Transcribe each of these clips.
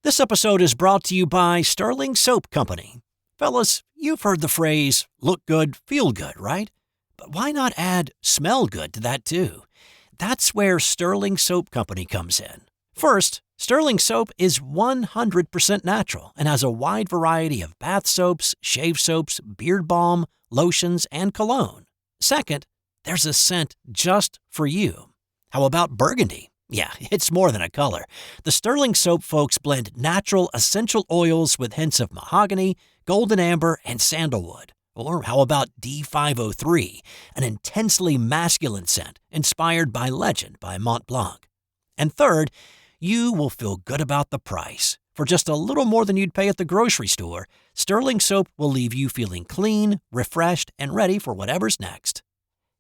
This episode is brought to you by Sterling Soap Company. Fellas, you've heard the phrase, look good, feel good, right? But why not add smell good to that too? That's where Sterling Soap Company comes in. First, Sterling Soap is 100% natural and has a wide variety of bath soaps, shave soaps, beard balm, lotions, and cologne. Second, there's a scent just for you. How about burgundy? Yeah, it's more than a color. The Sterling Soap folks blend natural essential oils with hints of mahogany, golden amber, and sandalwood. Or how about D503, an intensely masculine scent inspired by Legend by Mont Blanc. And third, you will feel good about the price. For just a little more than you'd pay at the grocery store, Sterling Soap will leave you feeling clean, refreshed, and ready for whatever's next.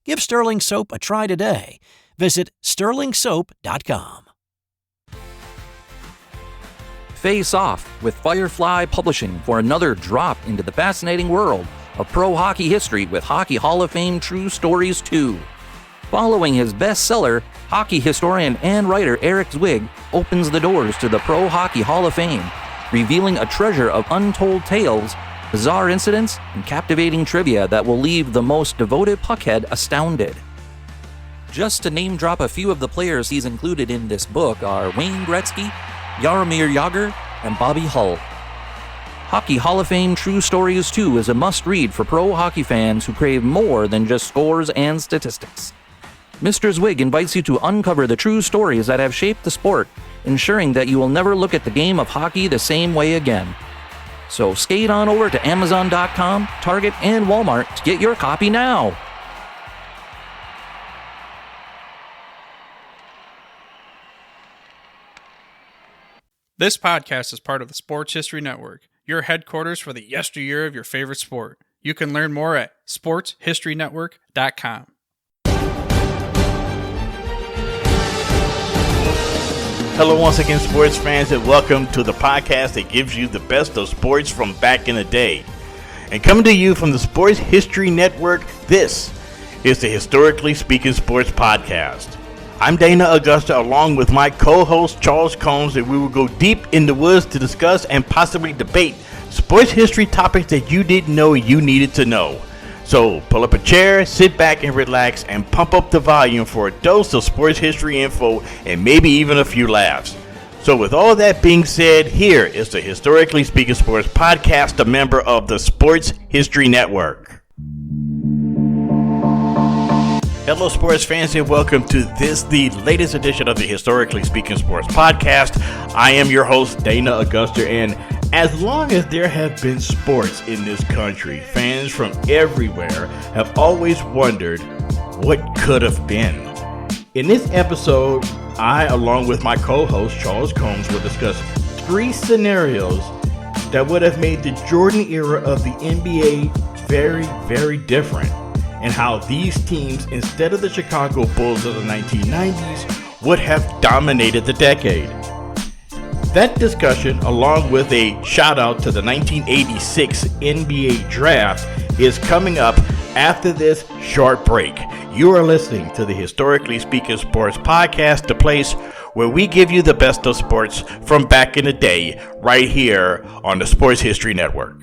Give Sterling Soap a try today. Visit sterlingsoap.com. Face off with Firefly Publishing for another drop into the fascinating world of pro hockey history with Hockey Hall of Fame True Stories 2. Following his bestseller, hockey historian and writer Eric Zwig opens the doors to the Pro Hockey Hall of Fame, revealing a treasure of untold tales, bizarre incidents, and captivating trivia that will leave the most devoted puckhead astounded. Just to name drop a few of the players he's included in this book are Wayne Gretzky, Jaromir Jagr, and Bobby Hull. Hockey Hall of Fame True Stories 2 is a must-read for pro hockey fans who crave more than just scores and statistics. Mr. Zwig invites you to uncover the true stories that have shaped the sport, ensuring that you will never look at the game of hockey the same way again. So skate on over to Amazon.com, Target, and Walmart to get your copy now. This podcast is part of the Sports History Network, your headquarters for the yesteryear of your favorite sport. You can learn more at sportshistorynetwork.com. Hello once again, sports fans, and welcome to the podcast that gives you the best of sports from back in the day. And coming to you from the Sports History Network, this is the Historically Speaking Sports Podcast. I'm Dana Augusta, along with my co-host Charles Combs, and we will go deep in the woods to discuss and possibly debate sports history topics that you didn't know you needed to know. So pull up a chair, sit back and relax, and pump up the volume for a dose of sports history info and maybe even a few laughs. So with all that being said, here is the Historically Speaking Sports Podcast, a member of the Sports History Network. Hello, sports fans, and welcome to the latest edition of the Historically Speaking Sports Podcast. I am your host, Dana Augusta, and as long as there have been sports in this country, fans from everywhere have always wondered what could have been. In this episode, I, along with my co-host, Charles Combs, will discuss 3 scenarios that would have made the Jordan era of the NBA very, very different, and how these teams, instead of the Chicago Bulls of the 1990s, would have dominated the decade. That discussion, along with a shout out to the 1986 NBA Draft, is coming up after this short break. You are listening to the Historically Speaking Sports Podcast, the place where we give you the best of sports from back in the day, right here on the Sports History Network.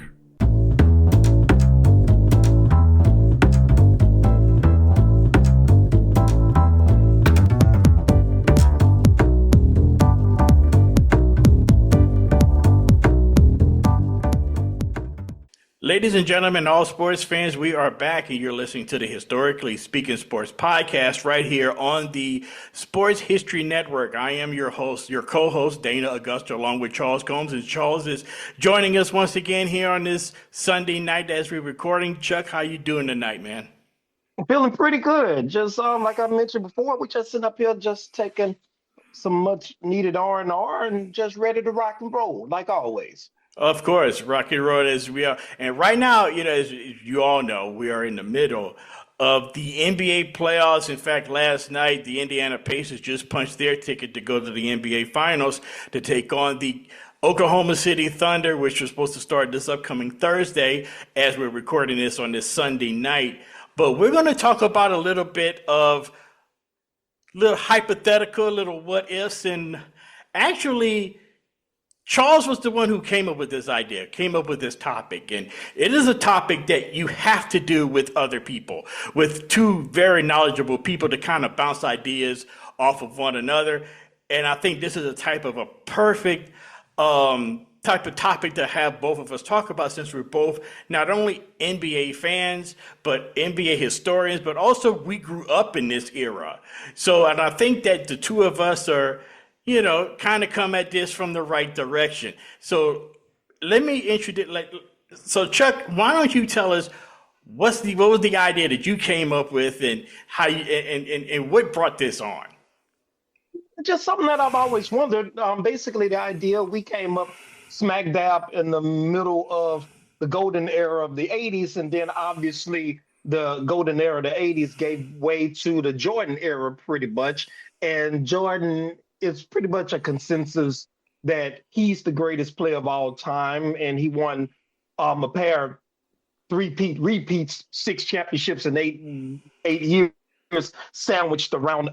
Ladies and gentlemen, all sports fans, we are back, and you're listening to the Historically Speaking Sports Podcast right here on the Sports History Network. I am your host, your co-host, Dana Augusta, along with Charles Combs, and Charles is joining us once again here on this Sunday night as we're recording. Chuck, how you doing tonight, man? I'm feeling pretty good. Just like I mentioned before, we just sitting up here just taking some much needed R&R and just ready to rock and roll, like always. Of course, Rocky Road as we are. And right now, as you all know, we are in the middle of the NBA playoffs. In fact, last night, the Indiana Pacers just punched their ticket to go to the NBA Finals to take on the Oklahoma City Thunder, which was supposed to start this upcoming Thursday as we're recording this on this Sunday night. But we're going to talk about a little bit of little hypothetical, little what ifs, and actually Charles was the one who came up with this idea, came up with this topic. And it is a topic that you have to do with other people, with two very knowledgeable people to kind of bounce ideas off of one another. And I think this is a type of a perfect type of topic to have both of us talk about, since we're both not only NBA fans, but NBA historians, but also we grew up in this era. So, and I think that the two of us are, kind of come at this from the right direction. So let me introduce, so Chuck, why don't you tell us what was the idea that you came up with, and how you, and what brought this on? Just something that I've always wondered. Basically, the idea, we came up smack dab in the middle of the golden era of the 80s, and then obviously the golden era of the 80s gave way to the Jordan era pretty much. And Jordan is pretty much a consensus that he's the greatest player of all time, and he won a pair of repeats, 6 championships in eight years, sandwiched around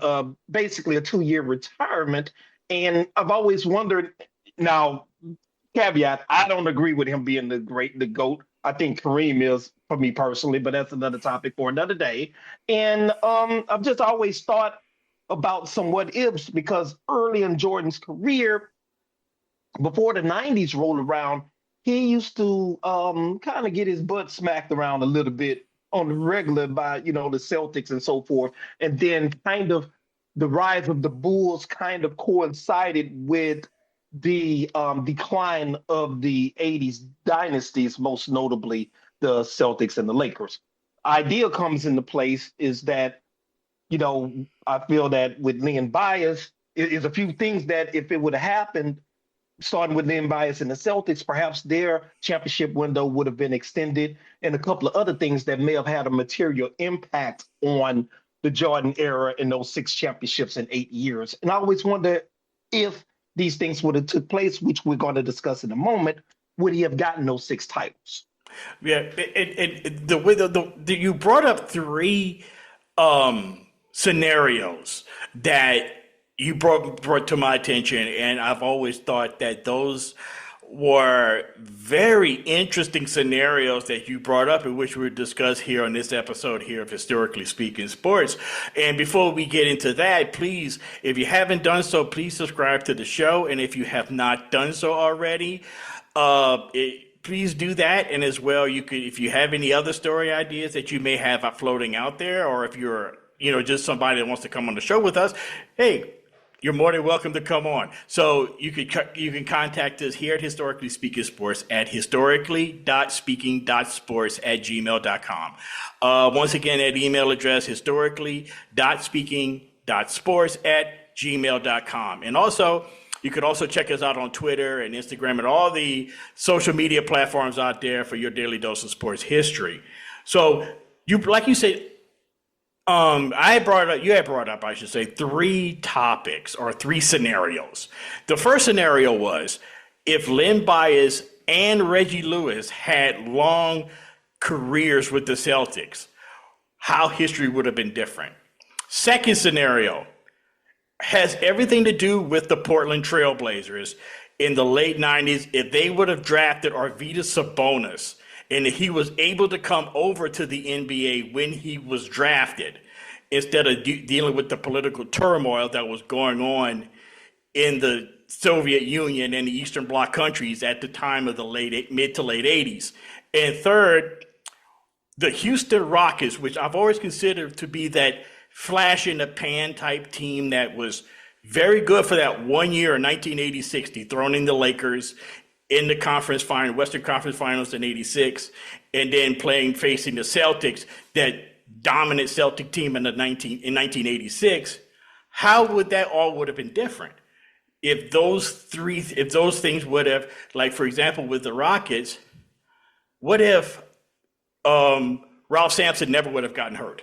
basically a 2-year retirement. And I've always wondered, now, caveat, I don't agree with him being the GOAT. I think Kareem is, for me personally, but that's another topic for another day. And I've just always thought about some what ifs, because early in Jordan's career, before the 90s rolled around, he used to kind of get his butt smacked around a little bit on the regular by, the Celtics and so forth. And then kind of the rise of the Bulls kind of coincided with the decline of the 80s dynasties, most notably the Celtics and the Lakers. Idea comes into place is that, I feel that with Leon Bias, is a few things that if it would have happened, starting with Leon Bias and the Celtics, perhaps their championship window would have been extended, and a couple of other things that may have had a material impact on the Jordan era in those 6 championships in 8 years. And I always wonder if these things would have took place, which we're going to discuss in a moment, would he have gotten those 6 titles? Yeah, the way you brought up 3 scenarios that you brought to my attention, and I've always thought that those were very interesting scenarios that you brought up, in which we'll discuss here on this episode here of Historically Speaking Sports. And before we get into that, please, if you haven't done so, please subscribe to the show. And if you have not done so already, please do that. And as well, you could, if you have any other story ideas that you may have floating out there, or if you're just somebody that wants to come on the show with us, hey, you're more than welcome to come on. So you can contact us here at Historically Speaking Sports at historically.speaking.sports@gmail.com. Once again, that email address, historically.speaking.sports@gmail.com. And also, you could also check us out on Twitter and Instagram and all the social media platforms out there for your daily dose of sports history. So like you said, you had brought up, I should say, 3 topics or 3 scenarios. The first scenario was if Len Bias and Reggie Lewis had long careers with the Celtics, how history would have been different. Second scenario has everything to do with the Portland Trailblazers in the late 90s. If they would have drafted Arvydas Sabonis, and he was able to come over to the NBA when he was drafted, instead of dealing with the political turmoil that was going on in the Soviet Union and the Eastern Bloc countries at the time of the mid to late 80s. And third, the Houston Rockets, which I've always considered to be that flash in the pan type team that was very good for that 1 year in 1986, dethroning the Lakers in the Western Conference Finals in 86, and then facing the Celtics, that dominant Celtic team in 1986. How would that all would have been different if those things would have, like for example with the Rockets, what if Ralph Sampson never would have gotten hurt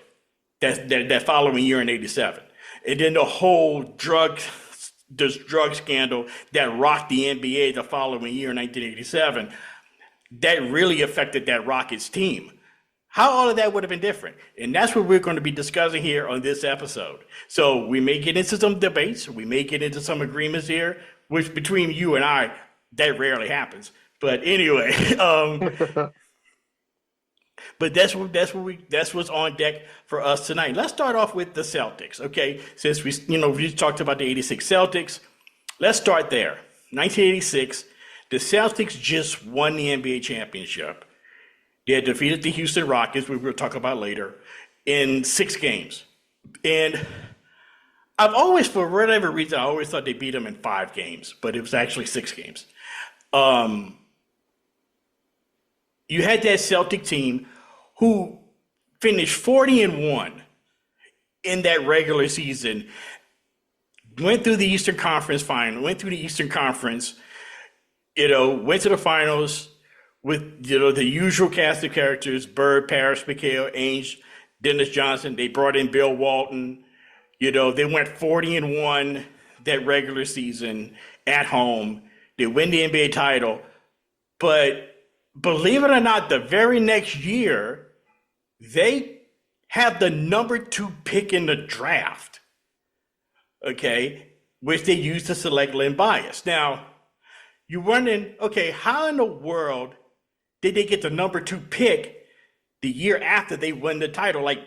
that following year in 87, and then the whole drug scandal that rocked the NBA the following year in 1987, that really affected that Rockets team. How all of that would have been different. And that's what we're going to be discussing here on this episode. So we may get into some debates, we may get into some agreements here, which between you and I, that rarely happens. But anyway, but that's what's on deck for us tonight. Let's start off with the Celtics, okay? Since we talked about the '86 Celtics, let's start there. 1986, the Celtics just won the NBA championship. They had defeated the Houston Rockets, which we'll talk about later, in 6 games. And I've always, for whatever reason, I always thought they beat them in 5 games, but it was actually 6 games. You had that Celtic team who finished 40-1 in that regular season, went through the Eastern Conference final, went to the finals with, the usual cast of characters: Bird, Parrish, McHale, Ainge, Dennis Johnson. They brought in Bill Walton. They went 40-1 that regular season at home. They win the NBA title. But believe it or not, the very next year, they have the number 2 pick in the draft, okay, which they used to select Len Bias. Now, you're wondering, okay, how in the world did they get the number 2 pick the year after they won the title? Like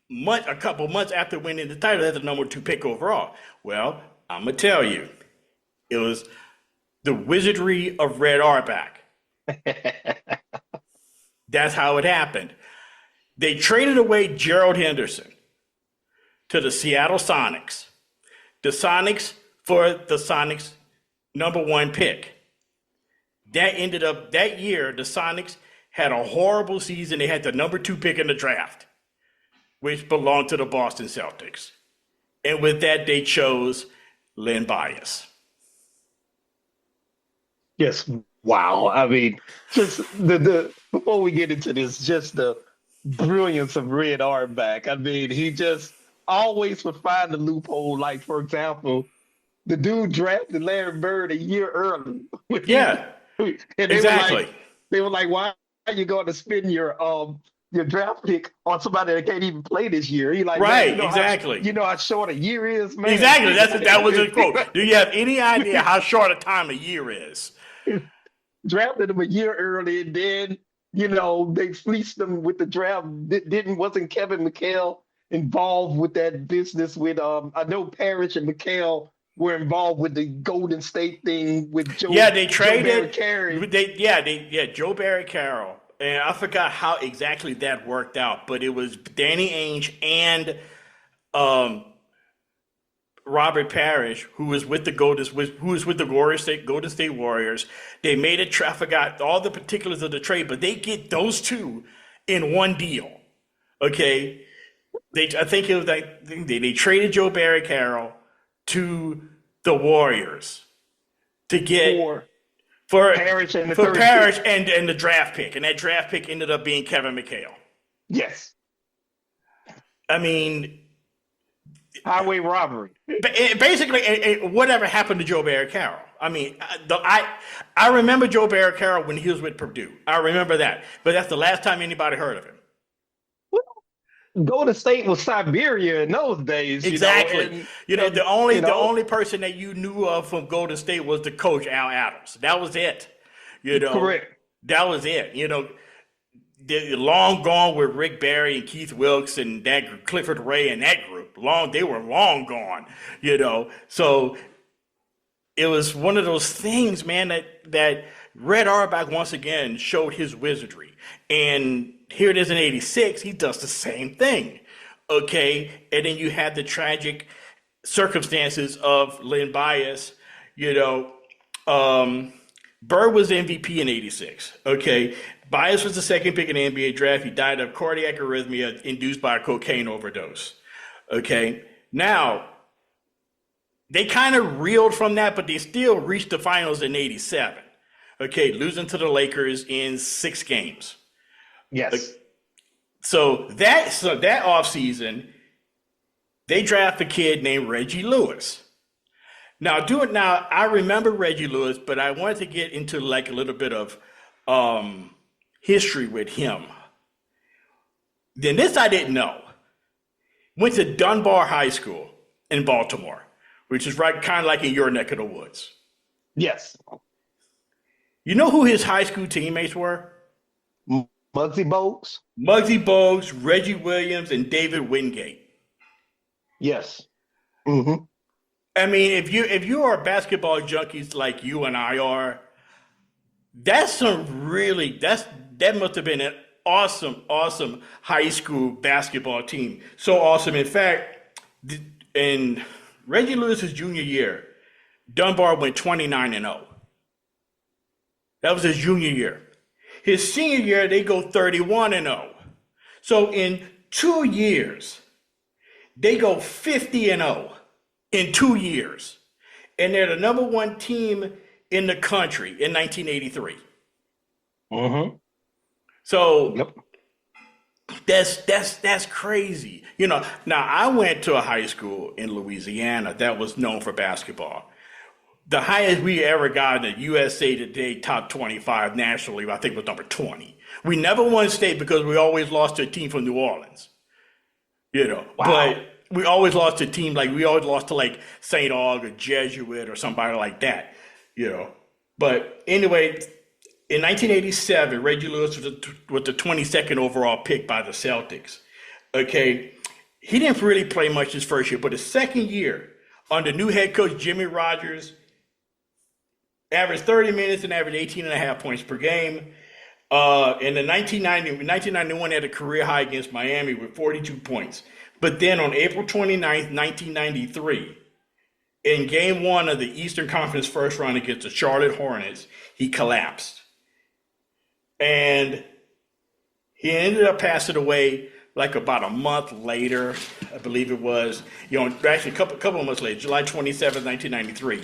a couple months after winning the title, that's the number 2 pick overall. Well, I'm going to tell you, it was the wizardry of Red Auerbach. That's how it happened. They traded away Gerald Henderson to the Seattle Sonics. The Sonics for the Sonics' number 1 pick. That ended up, that year, the Sonics had a horrible season. They had the number 2 pick in the draft, which belonged to the Boston Celtics. And with that, they chose Len Bias. Yes. Wow. I mean, just the before we get into this, just the brilliance of Red Auerbach. I mean, he just always would find a loophole. Like, for example, the dude drafted Larry Bird a year early. Yeah, and exactly. They were like, why are you going to spend your draft pick on somebody that can't even play this year? He like, right, exactly. You know how short a year is, man? Exactly. That was his quote. Do you have any idea how short a time a year is? Drafted him a year early, and then, they fleeced him with the draft. Wasn't Kevin McHale involved with that business with, I know Parrish and McHale were involved with the Golden State thing with Joe. Yeah, they traded. Joe Barry Carroll. And I forgot how exactly that worked out, but it was Danny Ainge and Robert Parrish, who was with the Golden State Warriors. They made a trade. I forgot all the particulars of the trade, but they get those 2 in one deal. Okay, I think it was like they traded Joe Barry Carroll to the Warriors to get for Parrish and and the draft pick, and that draft pick ended up being Kevin McHale. Yes, I mean, highway robbery. Basically, whatever happened to Joe Barry Carroll. I mean, I remember Joe Barry Carroll when he was with Purdue. I remember that, but that's the last time anybody heard of him. Golden State was Siberia in those days. Exactly. The only person that you knew of from Golden State was the coach, Al Adams. That was it. Correct. That was it. They're long gone with Rick Barry and Keith Wilkes and that group, Clifford Ray and that group. They were long gone. So it was one of those things, man, that Red Auerbach once again showed his wizardry. And here it is in 86, he does the same thing, okay? And then you have the tragic circumstances of Len Bias. Bird was MVP in 86, okay? Bias was the 2nd pick in the NBA draft. He died of cardiac arrhythmia induced by a cocaine overdose, okay? Now, they kind of reeled from that, but they still reached the finals in 87, okay? Losing to the Lakers in 6 games. Yes. So that offseason, they draft a kid named Reggie Lewis. Now, I remember Reggie Lewis, but I wanted to get into like a little bit of history with him. Then this I didn't know. Went to Dunbar High School in Baltimore, which is right kind of like in your neck of the woods. Yes. You know who his high school teammates were? Muggsy Bogues? Muggsy Bogues, Reggie Williams, and David Wingate. Yes. Mm-hmm. I mean, if you are basketball junkies like you and I are, that must have been an awesome high school basketball team. So awesome. In fact, in Reggie Lewis's junior year, Dunbar went 29-0. That was his junior year. His senior year, they go 31-0. So in 2 years, they go 50-0 in 2 years. And they're the number one team in the country in 1983. Mm-hmm. So yep. That's crazy. You know, now I went to a high school in Louisiana that was known for basketball. The highest we ever got in the USA Today top 25 nationally, I think, was number 20. We never won state because we always lost to a team from New Orleans. You know, wow. But we always lost to a team we always lost to like St. Aug or Jesuit or somebody like that. You know, but anyway, in 1987, Reggie Lewis was the 22nd overall pick by the Celtics. Okay, he didn't really play much his first year, but his second year under new head coach Jimmy Rogers, averaged 30 minutes and averaged 18.5 points per game. In 1991, had a career high against Miami with 42 points. But then on April 29th, 1993, in game one of the Eastern Conference first round against the Charlotte Hornets, he collapsed. And he ended up passing away like about a month later, I believe it was. You know, actually a couple of months later, July 27th, 1993.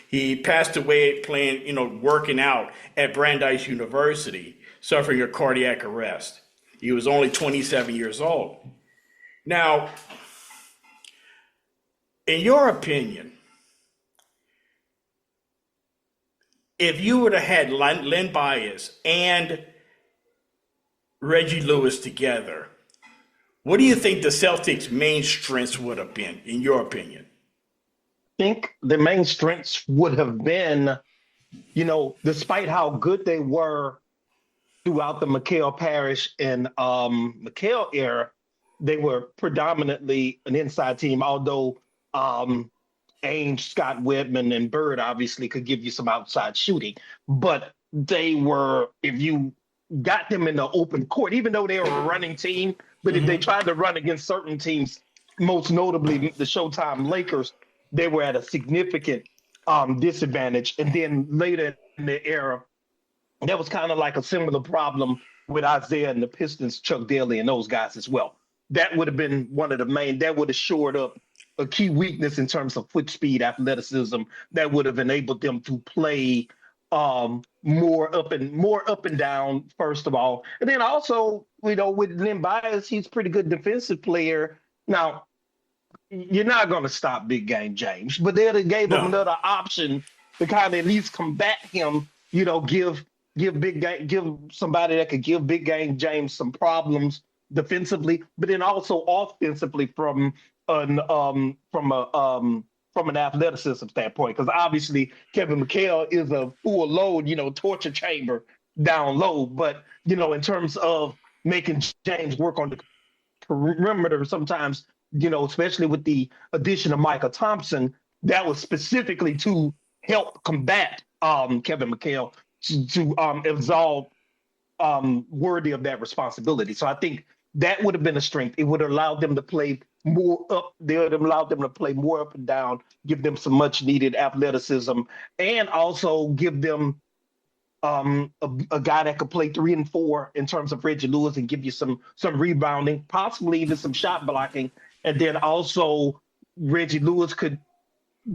He passed away playing, working out at Brandeis University, suffering a cardiac arrest. He was only 27 years old. Now, in your opinion, if you would have had Len Bias and Reggie Lewis together, what do you think the Celtics' main strengths would have been, in your opinion? I think the main strengths would have been, despite how good they were throughout the McHale Parrish and McHale era, they were predominantly an inside team, although Ainge, Scott Wedman, and Bird obviously could give you some outside shooting. But they were, if you got them in the open court, even though they were a running team, but if they tried to run against certain teams, most notably the Showtime Lakers, they were at a significant disadvantage. And then later in the era, that was kind of like a similar problem with Isaiah and the Pistons, Chuck Daly and those guys as well. That would have been one of the main, that would have shored up a key weakness in terms of foot speed, athleticism, that would have enabled them to play more up and down, first of all. And then also, with Len Bias, he's a pretty good defensive player. Now, you're not going to stop Big Game James, but they gave him another option to kind of at least combat him, give somebody that could give Big Game James some problems defensively, but then also offensively from an athleticism standpoint, because obviously Kevin McHale is a full load, torture chamber down low. But, in terms of making James work on the perimeter sometimes, especially with the addition of Michael Thompson, that was specifically to help combat Kevin McHale to absolve worthy of that responsibility. So I think that would have been a strength. It would have allowed them to play more up. They would have allowed them to play more up and down, give them some much needed athleticism, and also give them a guy that could play 3 and 4 in terms of Reggie Lewis and give you some rebounding, possibly even some shot blocking. And then also Reggie Lewis could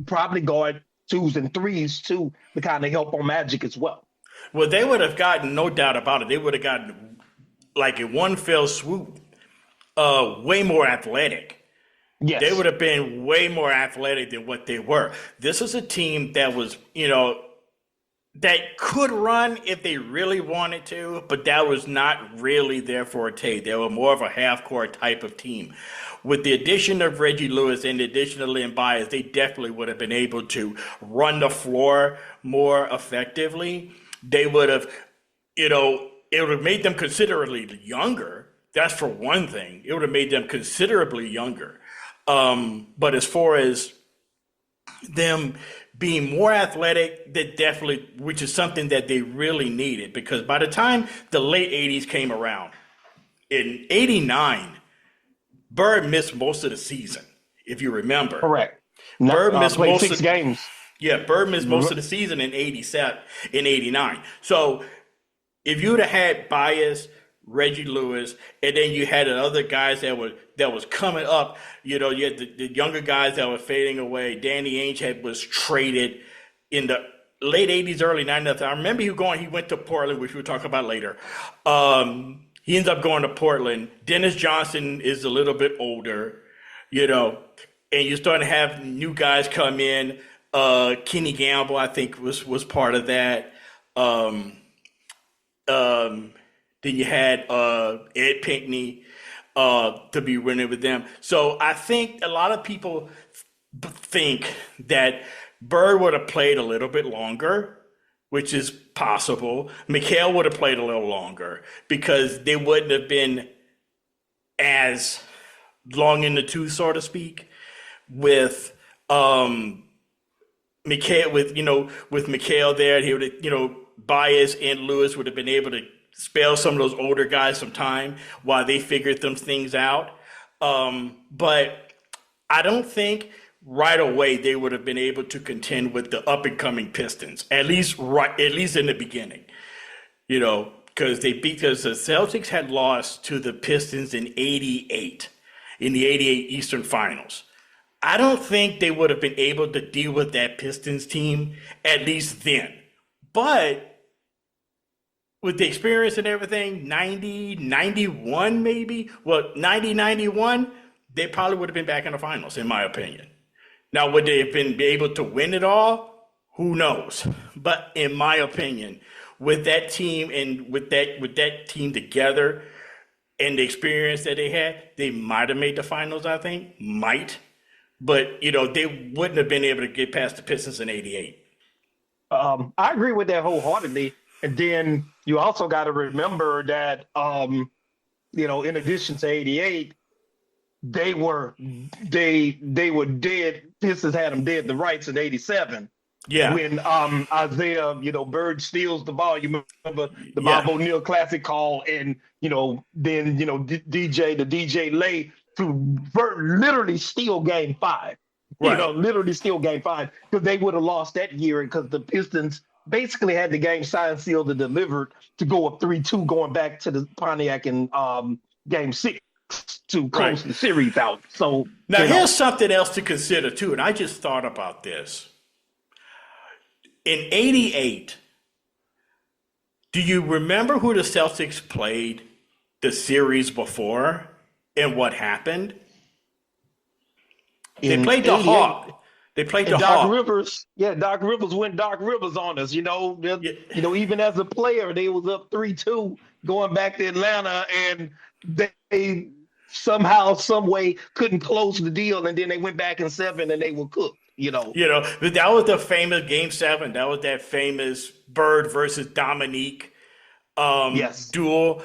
probably guard 2s and 3s too, to kind of help on Magic as well. Well, they would have gotten, no doubt about it, they would have gotten, like in one fell swoop, way more athletic. Yes. They would have been way more athletic than what they were. This is a team that was, that could run if they really wanted to, but that was not really their forte. They were more of a half-court type of team. With the addition of Reggie Lewis and the addition of Len Bias, they definitely would have been able to run the floor more effectively. they would have, it would have made them considerably younger. That's for one thing. It would have made them considerably younger. But as far as them being more athletic, that definitely, which is something that they really needed, because by the time the late 80s came around, in 89, Bird missed most of the season, if you remember. Correct. Bird missed played most 6 games. Yeah, Bird missed most of the season in 87, in 89. So if you would have had Bias, Reggie Lewis, and then you had other guys that was coming up, you had the younger guys that were fading away. Danny Ainge was traded in the late 80s, early 90s. I remember he went to Portland, which we'll talk about later. He ends up going to Portland. Dennis Johnson is a little bit older, and you're starting to have new guys come in. Kenny Gamble, I think, was part of that. Then you had Ed Pinckney to be running with them. So I think a lot of people think that Bird would have played a little bit longer, which is possible. McHale would have played a little longer because they wouldn't have been as long in the tooth, so to speak, with McHale, with McHale there. He would have, Bias and Lewis would have been able to spare some of those older guys some time while they figured them things out. But I don't think right away they would have been able to contend with the up and coming Pistons, at least in the beginning, because the Celtics had lost to the Pistons in 88, in the 88 Eastern Finals. I don't think they would have been able to deal with that Pistons team, at least then. But with the experience and everything, 90, 91 maybe, 90, 91, they probably would have been back in the finals, in my opinion. Now, would they have been able to win it all? Who knows? But in my opinion, with that team and with that team together and the experience that they had, they might have made the finals, I think. Might. But, they wouldn't have been able to get past the Pistons in 88. I agree with that wholeheartedly. And then you also got to remember that, in addition to 88, they were dead. Pistons had them dead the rights in 87. Yeah. When Isaiah, Bird steals the ball. You remember the Bob O'Neill classic call, and then DJ Lay to literally steal Game 5. Right. Literally steal Game 5, because they would have lost that year, because the Pistons basically had the game signed, sealed, and delivered to go up 3-2, going back to the Pontiac in Game 6 to close the series out. So now here's something else to consider too, and I just thought about this. In 88, do you remember who the Celtics played the series before and what happened? They played the Hawks. They played the Doc Hawks. Rivers. Yeah, Doc Rivers went Doc Rivers on us. Even as a player, they was up 3-2 going back to Atlanta, and they somehow, some way couldn't close the deal, and then they went back in 7 and they were cooked. That was the famous Game 7. That was that famous Bird versus Dominique duel.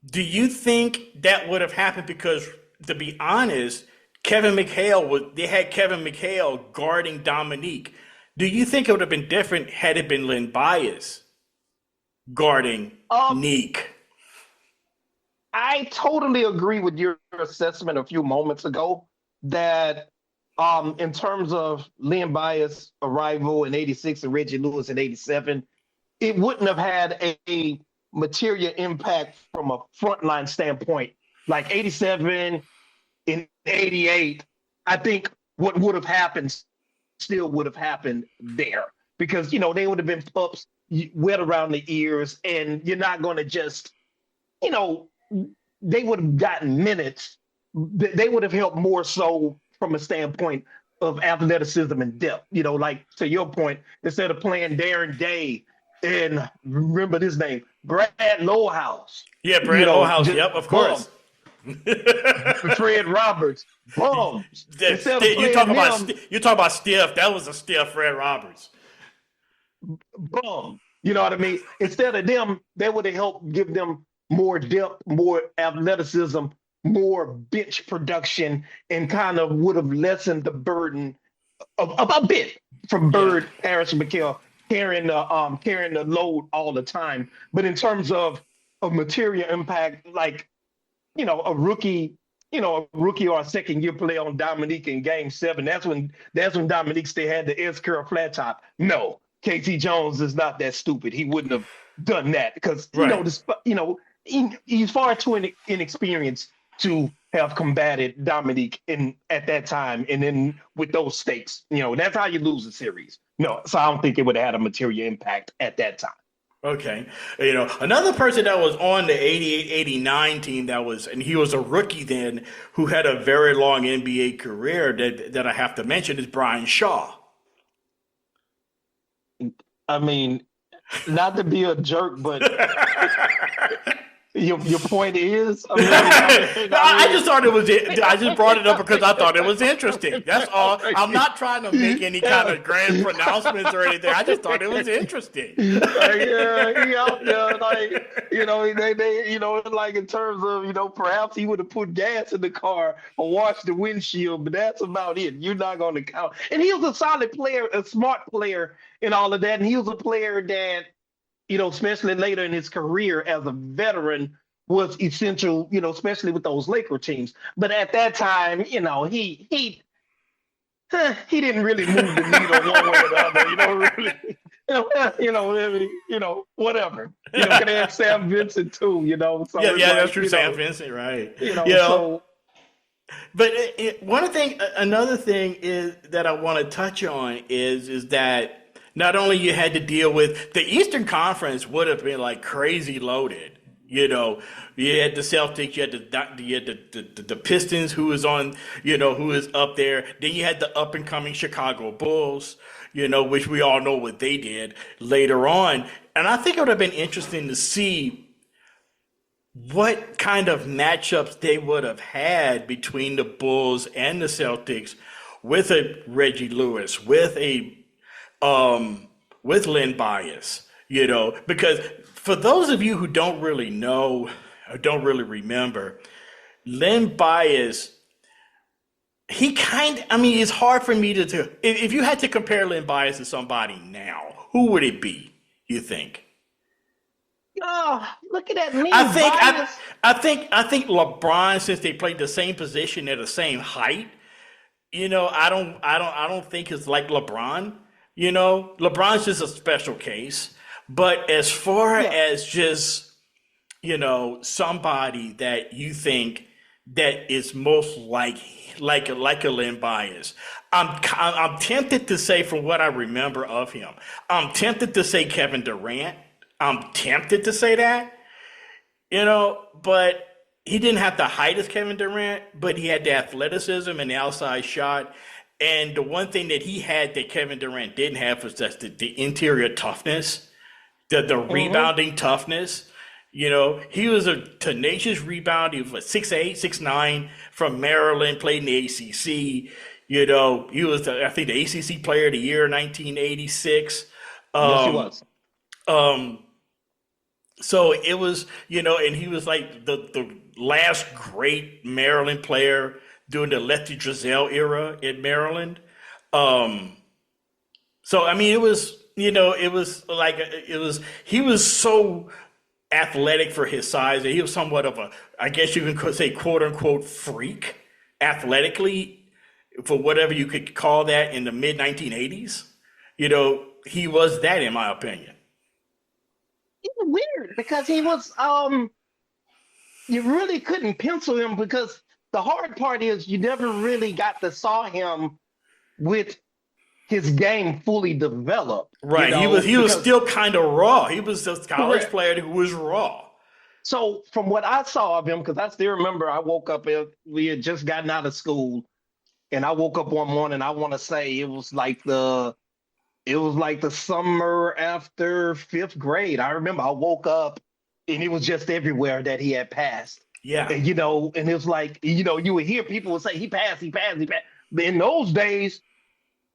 Do you think that would have happened? Because, to be honest, they had Kevin McHale guarding Dominique. Do you think it would have been different had it been Len Bias guarding Neek? I totally agree with your assessment a few moments ago that in terms of Len Bias' arrival in 86 and Reggie Lewis in 87, it wouldn't have had a material impact from a frontline standpoint. Like 87 in 88, I think what would have happened still would have happened there, because, they would have been pups wet around the ears, and you're not going to just, they would have gotten minutes. They would have helped more so from a standpoint of athleticism and depth, like to your point, instead of playing Darren Day and remember this name, Brad Lowhouse. Yeah, Brad Lowhouse. Yep, of course. Fred Roberts. Boom. You talk about stiff. That was a stiff Fred Roberts. Boom. You know what I mean? Instead of them, they would have helped give them more depth, more athleticism, more bench production, and kind of would have lessened the burden of a bit from Bird, Harris, and McHale carrying the load all the time. But in terms of material impact, like a rookie, or a second year play on Dominique in Game 7. That's when Dominique still had the S curl flat top. No, KT Jones is not that stupid. He wouldn't have done that because he's far too inexperienced to have combated Dominique at that time, and then with those stakes, that's how you lose a series. No, so I don't think it would have had a material impact at that time. Okay. Another person that was on the 88-89 team and he was a rookie then, who had a very long NBA career that I have to mention is Brian Shaw. I mean, not to be a jerk, but your point is, I just thought it was. I just brought it up because I thought it was interesting. That's all. I'm not trying to make any kind of grand pronouncements or anything. I just thought it was interesting. He out there, like in terms of, perhaps he would have put gas in the car or washed the windshield, but that's about it. You're not going to count. And he was a solid player, a smart player, and all of that. And he was a player that, especially later in his career as a veteran, was essential, especially with those Laker teams. But at that time, he didn't really move the needle one way or the other, whatever. Could have Sam Vincent too, So that's true, Sam Vincent, right? But another thing is that I want to touch on is that not only you had to deal with the Eastern Conference would have been like crazy loaded. You had the Celtics, you had the Pistons, who was on, who is up there. Then you had the up and coming Chicago Bulls, which we all know what they did later on. And I think it would have been interesting to see what kind of matchups they would have had between the Bulls and the Celtics with a Reggie Lewis, with Len Bias, because for those of you who don't really know or don't really remember, Len Bias, it's hard for me to if you had to compare Len Bias to somebody now, who would it be, you think? Oh, look at that. I think LeBron, since they played the same position at the same height, I don't think it's like LeBron. LeBron's just a special case. But as far as just, somebody that you think that is most like a Len Bias, I'm tempted to say, from what I remember of him, I'm tempted to say Kevin Durant. I'm tempted to say that, but he didn't have the height as Kevin Durant, but he had the athleticism and the outside shot. And the one thing that he had that Kevin Durant didn't have was just the interior toughness, the rebounding toughness. He was a tenacious rebounder. He was 6'8", 6'9", from Maryland, played in the ACC. He was, I think, the ACC Player of the Year in 1986. Yes, he was. So it was, and he was like the last great Maryland player during the Lefty Driesell era in Maryland. It was, he was so athletic for his size that he was somewhat of I guess you could say, quote unquote, freak athletically, for whatever you could call that, in the mid 1980s. He was that, in my opinion. It's weird because he was, you really couldn't pencil him, because the hard part is you never really got to saw him with his game fully developed. Right. He was still kind of raw. He was a college player who was raw. So from what I saw of him, because I still remember I woke up, we had just gotten out of school, and I woke up one morning, I want to say it was like the summer after 5th grade. I remember I woke up and it was just everywhere that he had passed. Yeah. And, and it was like, you would hear people would say, he passed. But in those days,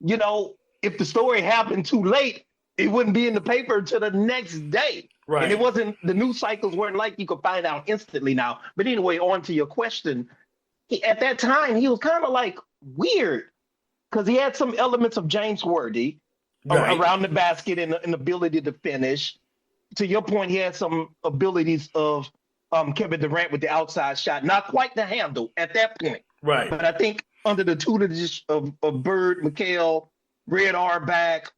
if the story happened too late, it wouldn't be in the paper until the next day. Right. And it wasn't, the news cycles weren't like you could find out instantly now. But anyway, on to your question. At that time, he was kind of like weird because he had some elements of James Worthy around the basket and an ability to finish. To your point, he had some abilities of Kevin Durant with the outside shot, not quite the handle at that point. Right. But I think under the tutelage of Bird, McHale, Red Auerbach,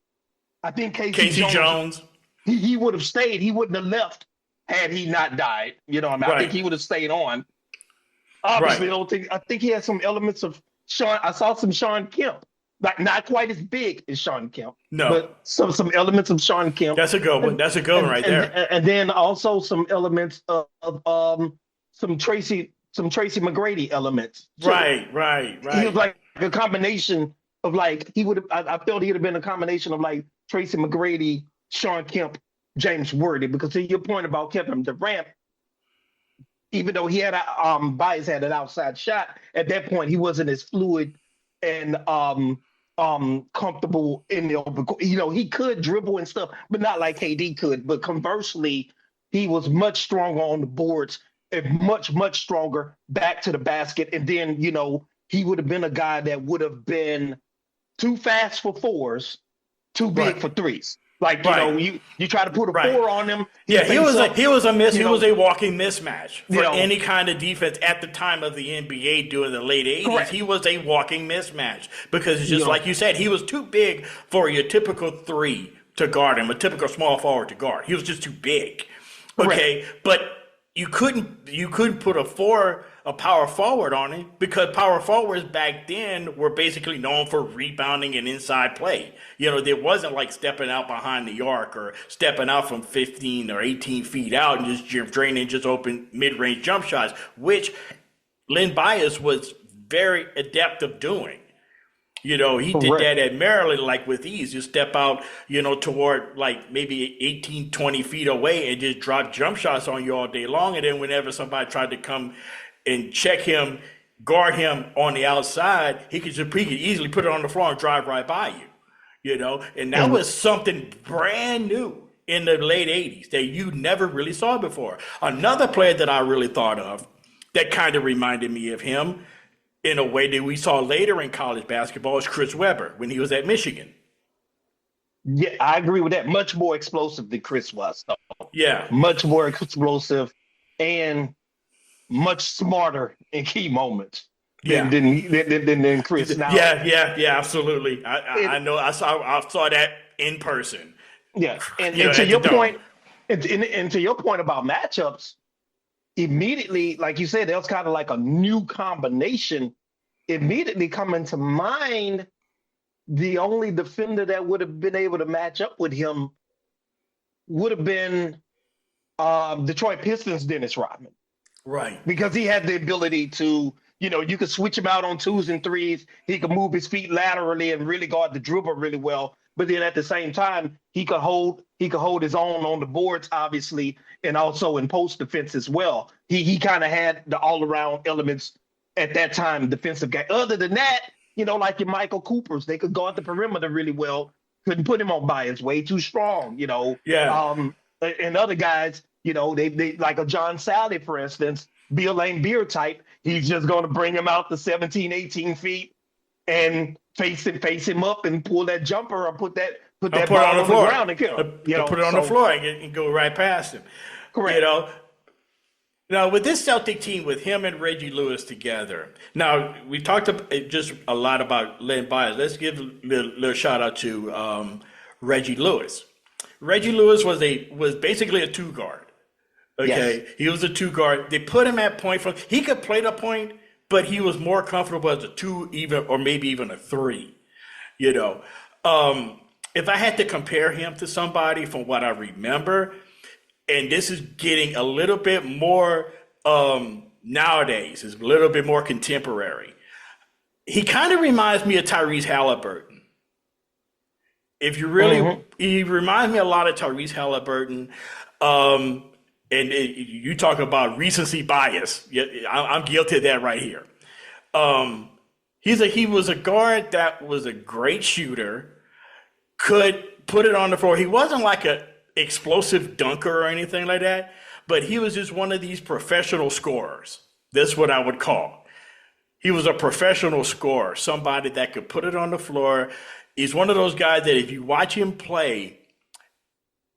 I think Casey Jones. He would have stayed. He wouldn't have left had he not died. You know what I mean? Right. I think he would have stayed on. Obviously, I think he had some elements of Sean. I saw some Sean Kemp. Like not quite as big as Sean Kemp. No. But some elements of Sean Kemp. That's a good one. That's a good one right there. And then also some elements of some Tracy McGrady elements. Right. He was like a combination of like I felt he'd have been a combination of like Tracy McGrady, Sean Kemp, James Worthy, because to your point about Kevin Durant, even though he had Bias had an outside shot, at that point he wasn't as fluid and comfortable in the open. You know, he could dribble and stuff, but not like KD could. But conversely, he was much stronger on the boards and much stronger back to the basket. And then, you know, he would have been a guy that would have been too fast for fours, too big for threes. Like, you know, you try to put a four on him. Yeah, he was a walking mismatch for any kind of defense at the time of the NBA during the late 80s. Correct. He was a walking mismatch because it's just like you said, he was too big for your typical three to guard him, a typical small forward to guard. He was just too big. Okay, but you couldn't put a power forward on him because power forwards back then were basically known for rebounding and inside play. You know, there wasn't like stepping out behind the arc or stepping out from 15 or 18 feet out and just draining just open mid-range jump shots, which Len Bias was very adept of doing. You know, he did that at Maryland, like with ease. Just step out, you know, toward like maybe 18, 20 feet away and just drop jump shots on you all day long. And then whenever somebody tried to come and check him, guard him on the outside, he could easily put it on the floor and drive right by you, you know. And that was something brand new in the late 80s that you never really saw before. Another player that I really thought of that kind of reminded me of him in a way that we saw later in college basketball is Chris Webber when he was at Michigan. Yeah, I agree with that. Much more explosive than Chris was. Yeah. Much more explosive and much smarter in key moments than Chris. Now, yeah, absolutely. I know. I saw that in person. Yeah, and to your point, and to your point about matchups, immediately, like you said, that was kind of like a new combination. Immediately coming to mind, the only defender that would have been able to match up with him would have been Detroit Pistons' Dennis Rodman. Right. Because he had the ability to, you know, you could switch him out on twos and threes. He could move his feet laterally and really guard the dribble really well. But then at the same time, he could hold his own on the boards, obviously, and also in post defense as well. He kind of had the all-around elements at that time, defensive guy. Other than that, you know, like your Michael Coopers, they could guard the perimeter really well. Couldn't put him on bias, way too strong, you know. Yeah. And other guys, you know, they like a John Sally, for instance, Bill Lane Beer type. He's just going to bring him out to 17, 18 feet and face him up and pull that jumper or put that ball on the ground and kill him. Put it on the floor and go right past him. Correct. You know. Now, with this Celtic team, with him and Reggie Lewis together, now we talked just a lot about Len Bias. Let's give a little shout out to Reggie Lewis. Reggie Lewis was basically a two guard. Okay, yes. He was a two guard. They put him at point from. He could play the point, but he was more comfortable as a two, even or maybe even a three. You know, if I had to compare him to somebody from what I remember, and this is getting a little bit more nowadays, is a little bit more contemporary. He kind of reminds me of Tyrese Halliburton. If you really, he reminds me a lot of Tyrese Halliburton. You talk about recency bias. I'm guilty of that right here. He was a guard that was a great shooter, could put it on the floor. He wasn't like a explosive dunker or anything like that, but he was just one of these professional scorers. That's what I would call. He was a professional scorer, somebody that could put it on the floor. He's one of those guys that if you watch him play,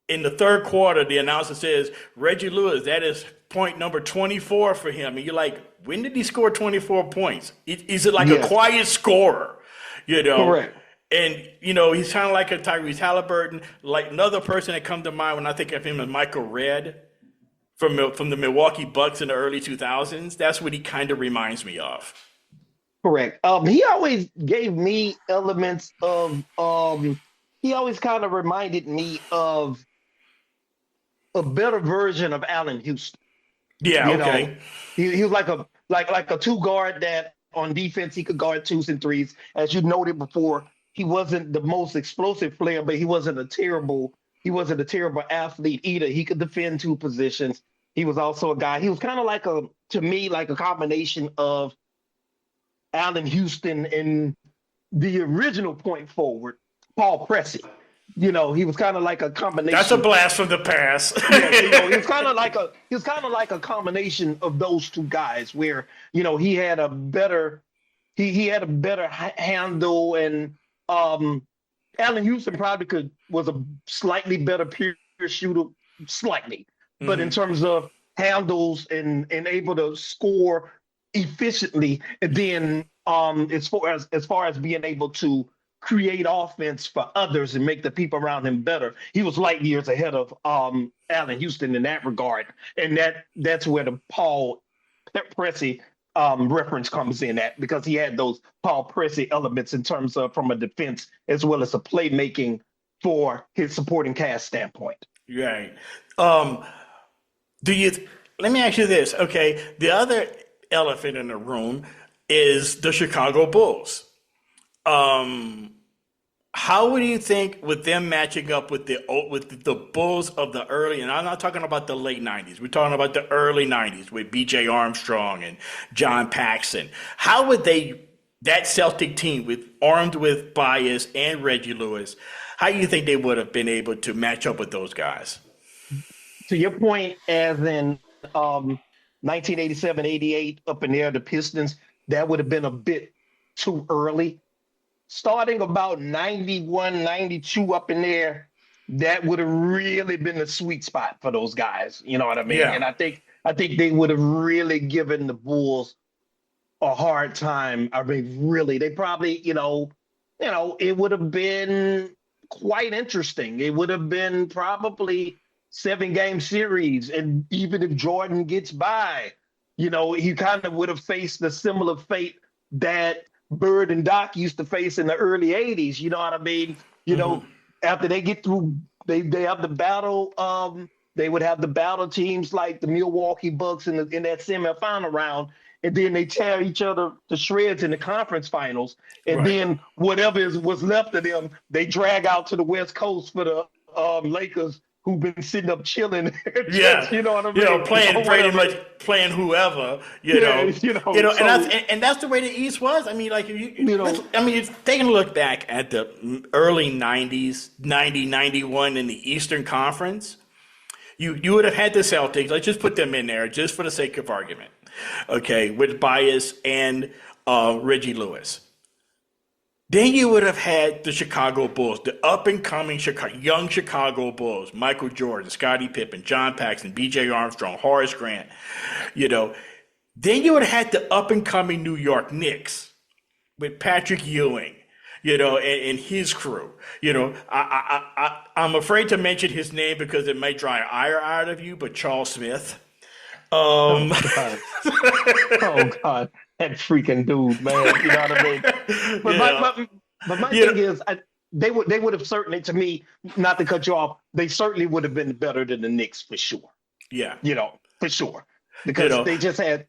in the third quarter, the announcer says, Reggie Lewis, that is point number 24 for him. And you're like, when did he score 24 points? Is it like a quiet scorer? Correct. And, he's kind of like a Tyrese Halliburton. Like another person that comes to mind when I think of him is Michael Redd from the Milwaukee Bucks in the early 2000s. That's what he kind of reminds me of. Correct. He always gave me elements of, he always kind of reminded me of a better version of Allen Houston. Yeah, okay. He was like a two guard that on defense he could guard twos and threes. As you noted before, he wasn't the most explosive player, but he wasn't a terrible athlete either. He could defend two positions. He was also a guy. He was kind of like a combination of Allen Houston and the original point forward, Paul Pressey. He was kind of like a combination. That's a blast from the past. He was kind of like a combination of those two guys, where he had a better handle, and Allen Houston probably was a slightly better pure shooter, slightly, but in terms of handles and able to score efficiently, and then as far as being able to create offense for others and make the people around him better, he was light years ahead of Allen Houston in that regard, and that's where the Paul Pressey reference comes in at, because he had those Paul Pressey elements in terms of from a defense as well as a playmaking for his supporting cast standpoint. Right. Let me ask you this? Okay, the other elephant in the room is the Chicago Bulls. How would you think with them matching up with the Bulls of the early, and I'm not talking about the late 90s, we're talking about the early 90s with B.J. Armstrong and John Paxson. How would that Celtic team armed with Bias and Reggie Lewis, how do you think they would have been able to match up with those guys? To your point, as in 1987, 88, up in there, the Pistons, that would have been a bit too early. Starting about 91, 92 up in there, that would have really been the sweet spot for those guys. You know what I mean? Yeah. And I think they would have really given the Bulls a hard time. I mean, really, they probably, it would have been quite interesting. It would have been probably 7-game series. And even if Jordan gets by, he kind of would have faced the similar fate that Bird and Doc used to face in the early 80s. You know what I mean? After they get through, they have the battle. They would have the battle teams like the Milwaukee Bucks in that semifinal round, and then they tear each other to shreds in the conference finals. And then whatever was left of them, they drag out to the West Coast for the Lakers, who've been sitting up chilling. Yeah, you know what I mean. Playing pretty much playing whoever. And that's the way the East was. I mean, like it's taking a look back at the early '90s, 90, 91 in the Eastern Conference. You would have had the Celtics. Let's just put them in there, just for the sake of argument. Okay, with Bias and Reggie Lewis. Then you would have had the Chicago Bulls, the up-and-coming young Chicago Bulls, Michael Jordan, Scottie Pippen, John Paxson, B.J. Armstrong, Horace Grant, Then you would have had the up-and-coming New York Knicks with Patrick Ewing, and his crew. I'm afraid to mention his name because it may dry ire out of you, but Charles Smith. Oh, God. That freaking dude, man. You know what I mean? But my thing is, they would have certainly, to me, not to cut you off, they certainly would have been better than the Knicks for sure. Yeah. For sure. Because they just had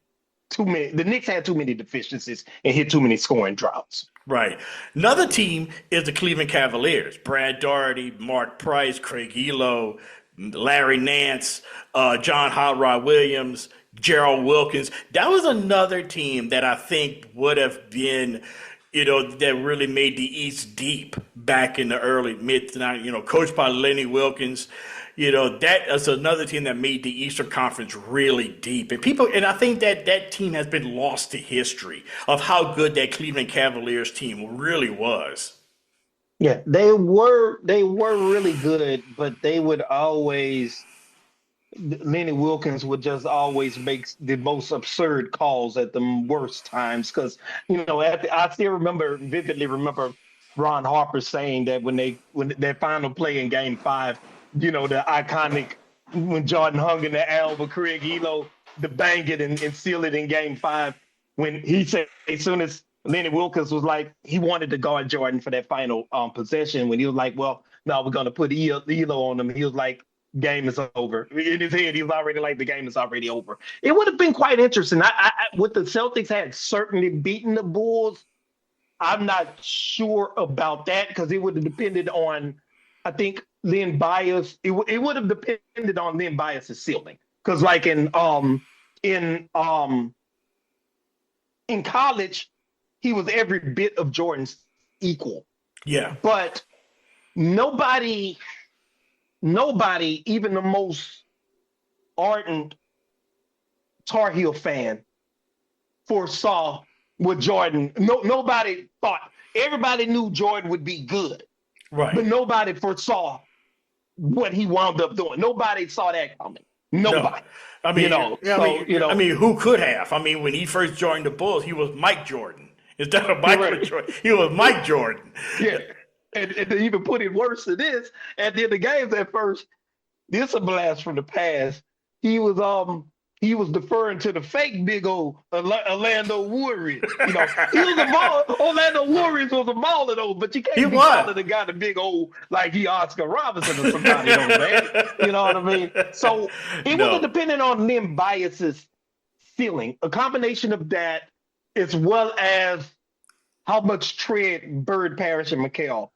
too many. The Knicks had too many deficiencies and hit too many scoring droughts. Right. Another team is the Cleveland Cavaliers. Brad Daugherty, Mark Price, Craig Elo, Larry Nance, John Hot Rod Williams, Gerald Wilkins. That was another team that I think would have been, that really made the East deep back in the early mid to 90s, coached by Lenny Wilkins. That is another team that made the Eastern Conference really deep. And I think that team has been lost to history of how good that Cleveland Cavaliers team really was. Yeah, they were really good, but they would always Lenny Wilkins would just always make the most absurd calls at the worst times because I still vividly remember Ron Harper saying that when their final play in Game 5, the iconic when Jordan hung in the air over Craig Elo to bang it and seal it in Game 5, when he said as soon as Lenny Wilkins was like he wanted to guard Jordan for that final possession, when he was like, well, no, we're going to put Elo on him. He was like, game is over. In his head, he was already like, the game is already over. It would have been quite interesting. What the Celtics had certainly beaten the Bulls. I'm not sure about that because it would have depended on, I think, Len Bias. It would have depended on Len Bias's ceiling. Because like in college, he was every bit of Jordan's equal. Yeah. But nobody, even the most ardent Tar Heel fan, foresaw what Jordan. Nobody thought. Everybody knew Jordan would be good, right? But nobody foresaw what he wound up doing. Nobody saw that coming. Nobody. No. I mean, who could have? I mean, when he first joined the Bulls, he was Mike Jordan instead of Michael Jordan. He was Mike Jordan. Yeah. And to even put it worse than this, at the end of the games at first, this a blast from the past. He was deferring to the fake big old Orlando Warriors. He was a baller. Orlando Warriors was a baller though, but you can't be calling the guy the big old like he Oscar Robinson or somebody, man. You know what I mean? So it was depending on Len Bias's feeling, a combination of that as well as how much tread Bird, Parrish, and McHale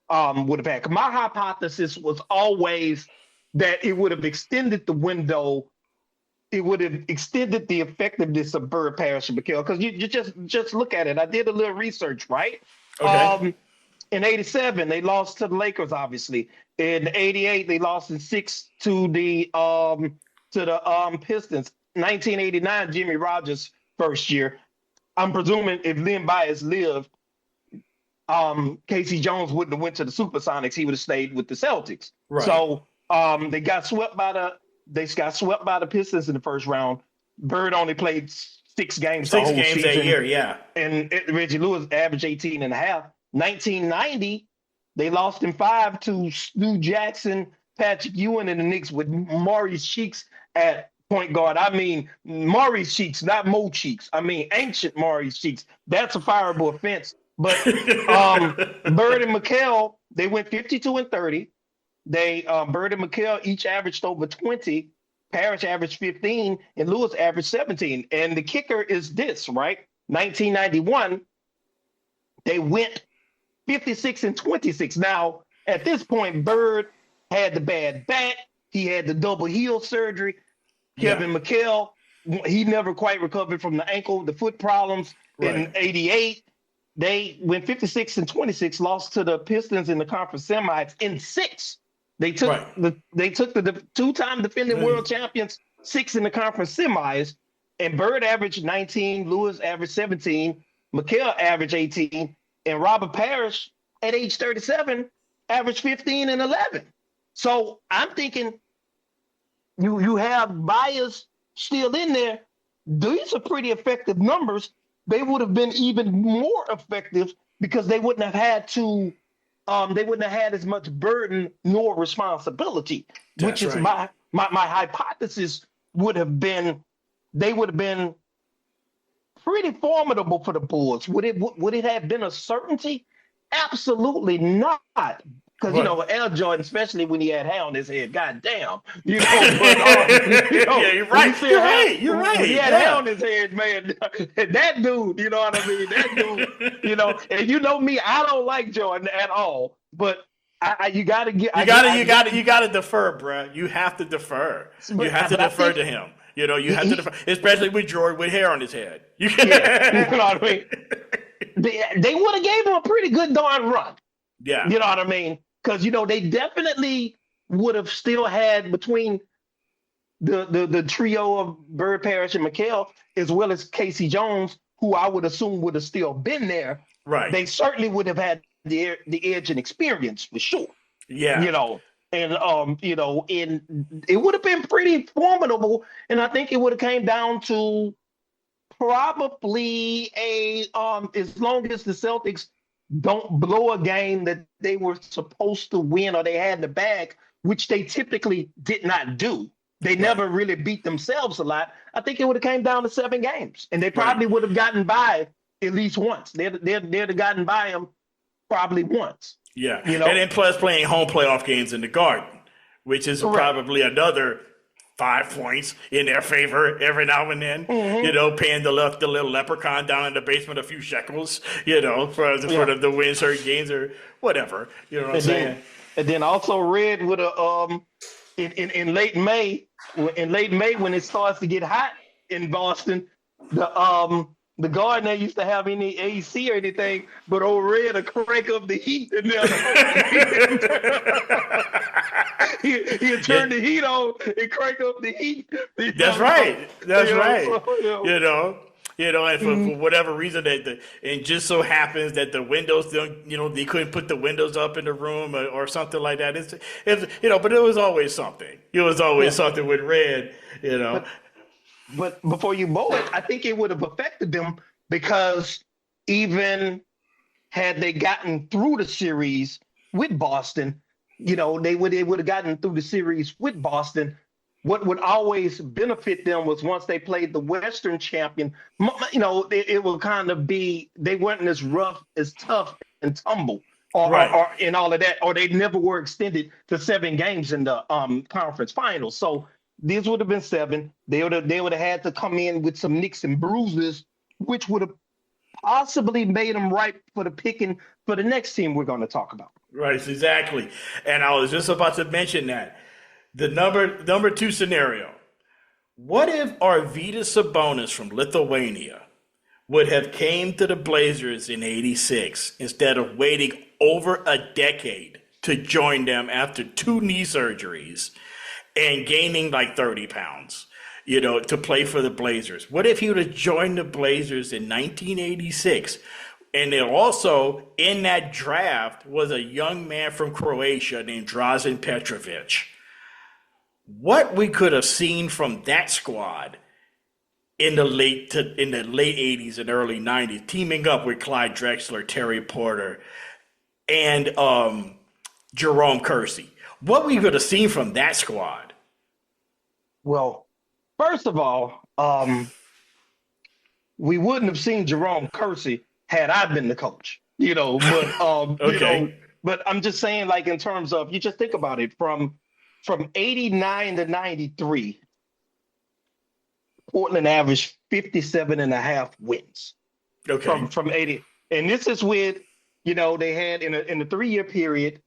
would have had. My hypothesis was always that it would have extended the window. It would have extended the effectiveness of Bird, Parrish, and McHale. Because you just look at it. I did a little research, right? Okay. In '87, they lost to the Lakers, obviously. In '88, they lost in 6 to the Pistons. 1989, Jimmy Rogers' first year. I'm presuming if Len Bias lived, Casey Jones wouldn't have went to the Supersonics. He would have stayed with the Celtics. Right. So they got swept by the Pistons in the first round. Bird only played 6 games. 6 games that year, yeah. And Reggie Lewis averaged 18 and a half. 1990, they lost in 5 to Stu Jackson, Patrick Ewing, and the Knicks with Maurice Cheeks at point guard. I mean, Maurice Cheeks, not Mo Cheeks. I mean, ancient Maurice Cheeks. That's a fireable offense. But Bird and McHale, they went 52 and 30. Bird and McHale each averaged over 20. Parrish averaged 15, and Lewis averaged 17. And the kicker is this, right? 1991, they went 56 and 26. Now, at this point, Bird had the bad back. He had the double heel surgery. Kevin McHale, he never quite recovered from the ankle, the foot problems. Right. In '88, they went 56 and 26, lost to the Pistons in the conference semis in 6. They took the 2-time defending world champions 6 in the conference semis, and Bird averaged 19, Lewis averaged 17, McHale averaged 18, and Robert Parrish at age 37 averaged 15 and 11. So I'm thinking you have Bias still in there. These are pretty effective numbers. They would have been even more effective because they wouldn't have had to. They wouldn't have had as much burden nor responsibility, which is my hypothesis would have been. They would have been pretty formidable for the Bulls. Would it have been a certainty? Absolutely not. Because, Air Jordan, especially when he had hair on his head, goddamn. Yeah, you're right. You're right. He had hair on his head, man. That dude, you know what I mean? That dude, and you know me, I don't like Jordan at all. But you got to defer, bro. You have to defer. You have to defer to him. You have to defer, especially with Jordan with hair on his head. You know what I mean? they would have gave him a pretty good darn run. Yeah. You know what I mean? Because, they definitely would have still had between the trio of Bird, Parrish, and McHale, as well as Casey Jones, who I would assume would have still been there. Right. They certainly would have had the edge and experience for sure. Yeah. And it would have been pretty formidable. And I think it would have came down to probably as long as the Celtics don't blow a game that they were supposed to win or they had in the bag, which they typically did not do. They never really beat themselves a lot. I think it would have came down to 7 games, and they probably would have gotten by at least once. They'd have gotten by them probably once. Yeah, and then plus playing home playoff games in the Garden, which is probably another 5 points in their favor every now and then. Mm-hmm. Paying the little leprechaun down in the basement a few shekels, for the win certain games or whatever. You know what I'm saying? And then also Red would have in late May when it starts to get hot in Boston, the Garden they used to have any AC or anything, but old Red to crank up the heat and he'll turn the heat on and crank up the heat. That's right. And for whatever reason and just so happens that the windows don't, they couldn't put the windows up in the room or something like that. It's but it was always something. It was always something with Red, But before you mow it, I think it would have affected them because even had they gotten through the series with Boston, they would have gotten through the series with Boston. What would always benefit them was once they played the Western champion, it would kind of be, they weren't as rough, as tough and tumble or in all of that, or they never were extended to 7 games in the conference finals. So these would have been 7. They would have had to come in with some nicks and bruises, which would have possibly made them ripe for the picking for the next team we're going to talk about. Right, exactly. And I was just about to mention that. The number 2 scenario. What if Arvydas Sabonis from Lithuania would have came to the Blazers in '86 instead of waiting over a decade to join them after 2 knee surgeries and gaining like 30 pounds, to play for the Blazers? What if he would have joined the Blazers in 1986? And then also in that draft was a young man from Croatia named Drazen Petrovic. What we could have seen from that squad in the late 80s and early 90s, teaming up with Clyde Drexler, Terry Porter, and Jerome Kersey. What we could have seen from that squad? Well, first of all, we wouldn't have seen Jerome Kersey had I been the coach, but I'm just saying, like, in terms of, you just think about it, from 89 to 93, Portland averaged 57.5 wins. Okay. From 80. And this is with, they had in the 3-year period,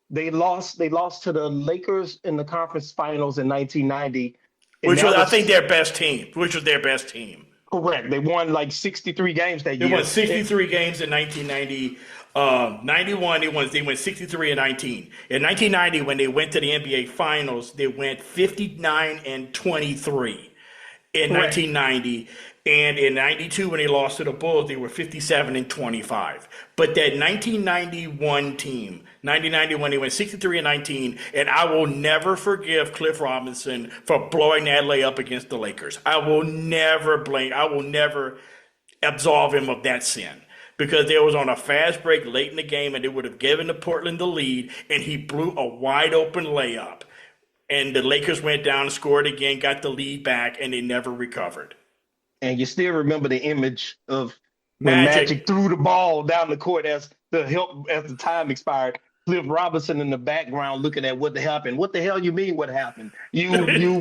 they lost to the Lakers in the conference finals in 1990. Which was, I think, their best team. Correct. They won like 63 games that year. They won 63 games in 1990. 91, they went 63 and 19. In 1990, when they went to the NBA Finals, they went 59 and 23 in 1990. And in 92, when they lost to the Bulls, they were 57 and 25. But that 1991 team, 1991, they went 63 and 19. And I will never forgive Cliff Robinson for blowing that layup against the Lakers. I will never absolve him of that sin. Because there was on a fast break late in the game, and they would have given the Portland the lead, and he blew a wide open layup. And the Lakers went down and scored again, got the lead back, and they never recovered. And you still remember the image of when Magic threw the ball down the court as the time expired. Cliff Robinson in the background looking at what happened. What the hell you mean what happened? You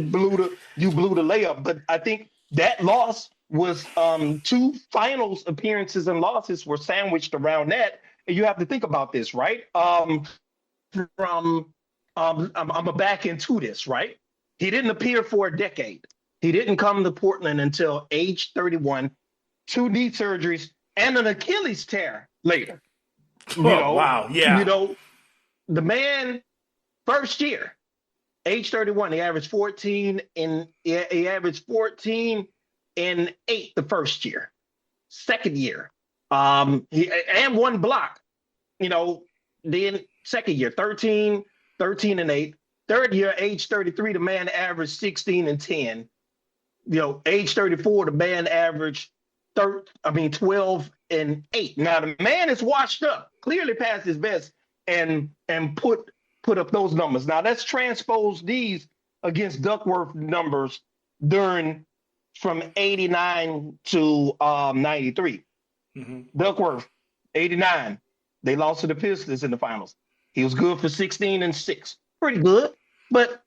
blew the layup. But I think that loss was 2 finals appearances and losses were sandwiched around that. And you have to think about this, right? I'm back into this, right? He didn't appear for a decade. He didn't come to Portland until age 31, 2 knee surgeries, and an Achilles tear later. Wow. Yeah. The man, first year, age 31, he averaged 14 and 8 the first year. Second year, he and one block. Then second year, 13 and 8. Third year, age 33, the man averaged 16 and 10. Age 34, the man averaged 12 and 8. Now the man is washed up, clearly past his best, and put up those numbers. Now let's transpose these against Duckworth numbers from 89 to 93. Duckworth, 89. They lost to the Pistons in the finals. He was good for 16 and 6. Pretty good. But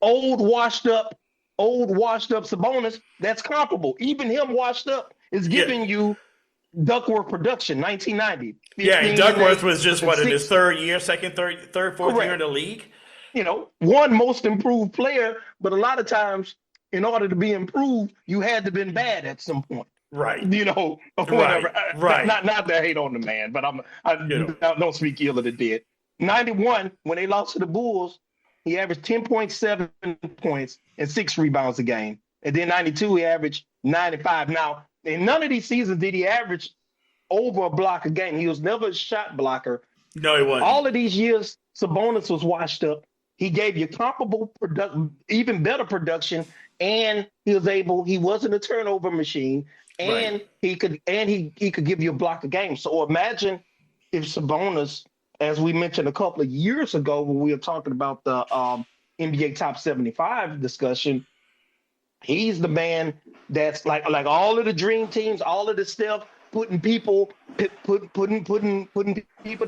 old washed up Sabonis, that's comparable. Even him washed up is giving you Duckworth production, 1990. Yeah, Duckworth was just in his third, fourth year in the league. One most improved player, but a lot of times, in order to be improved, you had to been bad at some point. Right. Or whatever. Right. Not to hate on the man, but I don't speak ill of the dead. 91, when they lost to the Bulls, he averaged 10.7 points and 6 rebounds a game. And then 92, he averaged 95. Now, in none of these seasons did he average over a block a game. He was never a shot blocker. No, he wasn't. All of these years, Sabonis was washed up. He gave you comparable even better production, and he wasn't a turnover machine, and he could give you a block a game. So imagine if Sabonis, as we mentioned a couple of years ago when we were talking about the NBA Top 75 discussion, he's the man that's like all of the dream teams, all of the stuff, putting people to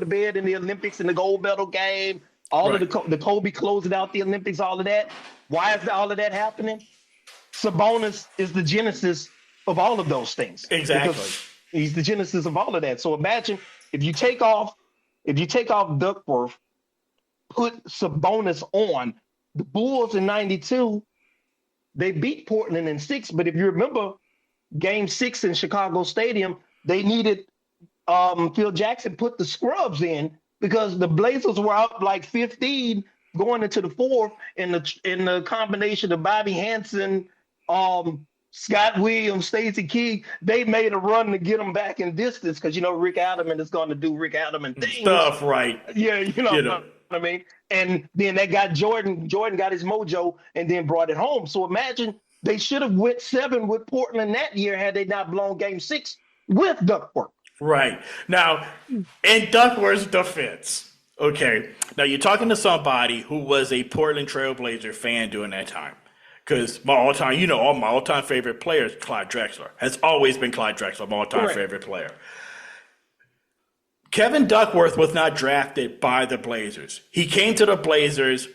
bed in the Olympics in the gold medal game, all of the Kobe closing out the Olympics, all of that. Why is all of that happening? Sabonis is the genesis of all of those things. Exactly. Because he's the genesis of all of that. So imagine if you take off Duckworth, put Sabonis on. The Bulls in 92, they beat Portland in 6, but if you remember Game 6 in Chicago Stadium, they needed Phil Jackson put the scrubs in because the Blazers were up like 15 going into the fourth, in the combination of Bobby Hansen, Scott Williams, Stacey King, they made a run to get them back in distance because Rick Adelman is going to do Rick Adelman things. Stuff, right? Yeah, you know what I mean. And then they got Jordan. Jordan got his mojo and then brought it home. So imagine they should have went 7 with Portland that year had they not blown Game 6 with Duckworth. Right. Now, in Duckworth's defense, okay, now you're talking to somebody who was a Portland Trailblazer fan during that time. Because my all-time favorite player is Clyde Drexler. Has always been Clyde Drexler, my all-time favorite player. Kevin Duckworth was not drafted by the Blazers. He came to the Blazers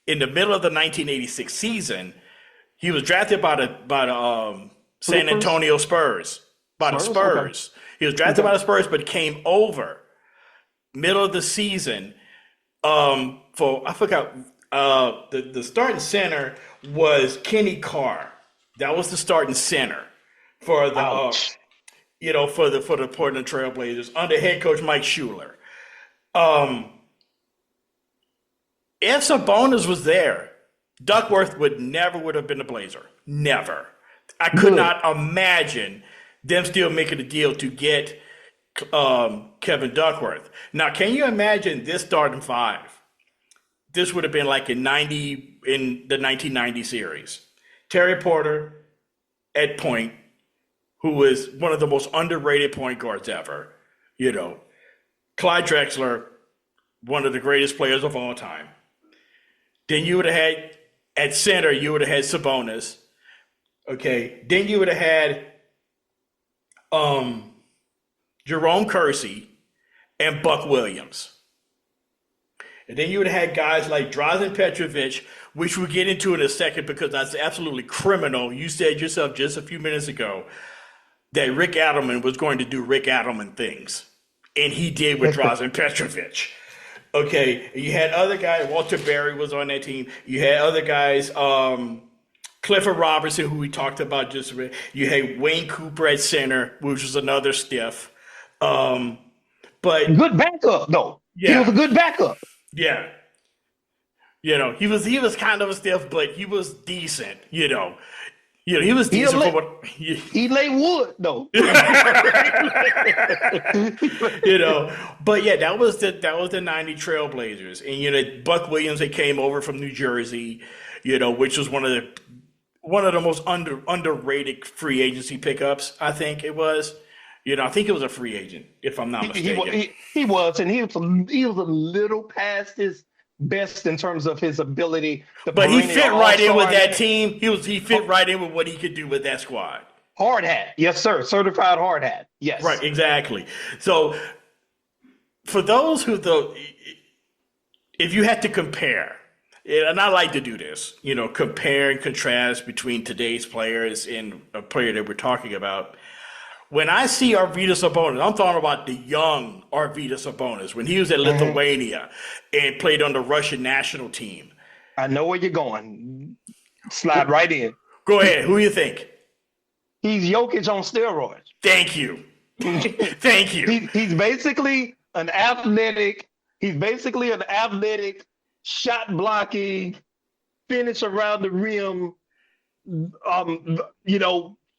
in the middle of the 1986 season. He was drafted by the San Antonio Spurs. The Spurs. Okay. He was drafted by the Spurs, but came over middle of the season for, I forgot, the starting center was Kenny Carr. That was the starting center for the for the Portland Trailblazers under head coach Mike Schuler. If Sabonis was there, Duckworth would have been a Blazer. Never. I could not imagine them still making a deal to get Kevin Duckworth. Now, can you imagine this starting five? This would have been like in the 1990 series. Terry Porter at point, who was one of the most underrated point guards ever. Clyde Drexler, one of the greatest players of all time. Then you would have had, at center, you would have had Sabonis. Okay. Then you would have had Jerome Kersey and Buck Williams. And then you would have had guys like Drazen Petrovic, which we'll get into in a second because that's absolutely criminal. You said yourself just a few minutes ago that Rick Adelman was going to do Rick Adelman things. And he did with Drazen Petrovic. Okay, you had other guys. Walter Berry was on that team. You had other guys, Clifford Robertson, who we talked about just you had Wayne Cooper at center, which was another stiff. But Good backup, though. He was yeah, a good backup. yeah. He was kind of a stiff, but he was decent. He was decent for what he lay wood, though. But yeah, that was the '90 Trailblazers, and Buck Williams, they came over from New Jersey, which was one of the most underrated free agency pickups. I think it was. I think it was a free agent, if I'm not mistaken. He was, and he was a little past his best in terms of his ability. But he fit right in with that team. He fit right in with what he could do with that squad. Hard hat, yes, sir. Certified hard hat, yes. Right, exactly. So for those if you had to compare, and I like to do this, compare and contrast between today's players and a player that we're talking about. When I see Arvydas Sabonis, I'm talking about the young Arvydas Sabonis, when he was at Lithuania and played on the Russian national team. I know where you're going. Slide right in. Go ahead. Who do you think? He's Jokic on steroids. Thank you. Thank you. He's basically an athletic. He's basically an athletic, shot blocking, finish around the rim.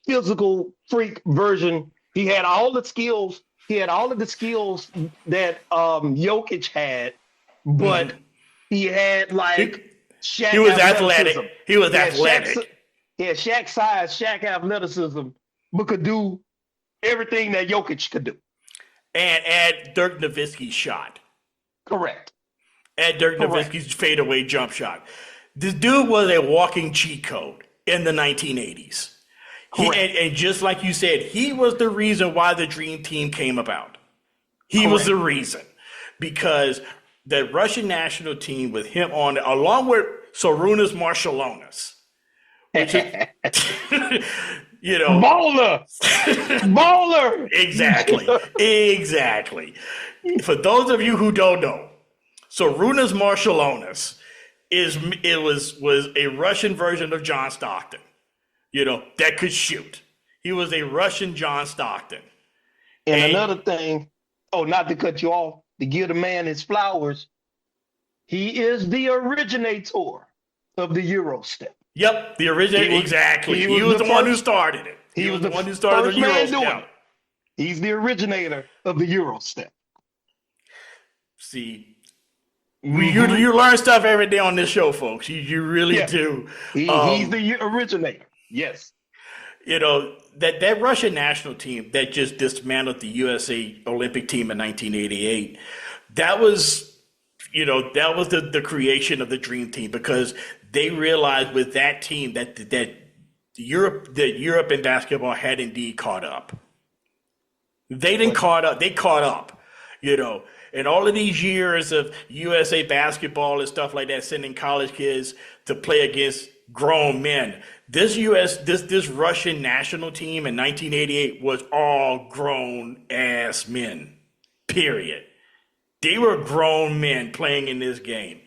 Physical freak version. He had all the skills. He had all of the skills that Jokic had, but he had Shaq. He was athletic. He was athletic. He had Shaq size, Shaq athleticism, but could do everything that Jokic could do. And add Dirk Nowitzki's shot. Correct. Add Dirk Nowitzki's fadeaway jump shot. This dude was a walking cheat code in the 1980s. And just like you said, he was the reason why the Dream Team came about. He was the reason. Because the Russian national team with him on it, along with Sarunas Marciulionis, which is, Baller! Exactly. For those of you who don't know, Sarunas Marciulionis was a Russian version of John Stockton. That could shoot. He was a Russian John Stockton. And another thing, not to cut you off, to give the man his flowers, he is the originator of the Euro step. Yep, the originator, exactly. He was the one who started it. He was the one who started the Euro step. He's the originator of the Euro step. See, you learn stuff every day on this show, folks. You really do. He's the originator. Yes. That Russian national team that just dismantled the USA Olympic team in 1988, that was the creation of the Dream Team, because they realized with that team that Europe in basketball had indeed caught up. They caught up. And all of these years of USA basketball and stuff like that, sending college kids to play against grown men. This Russian national team in 1988 was all grown ass men. Period. They were grown men playing in this game.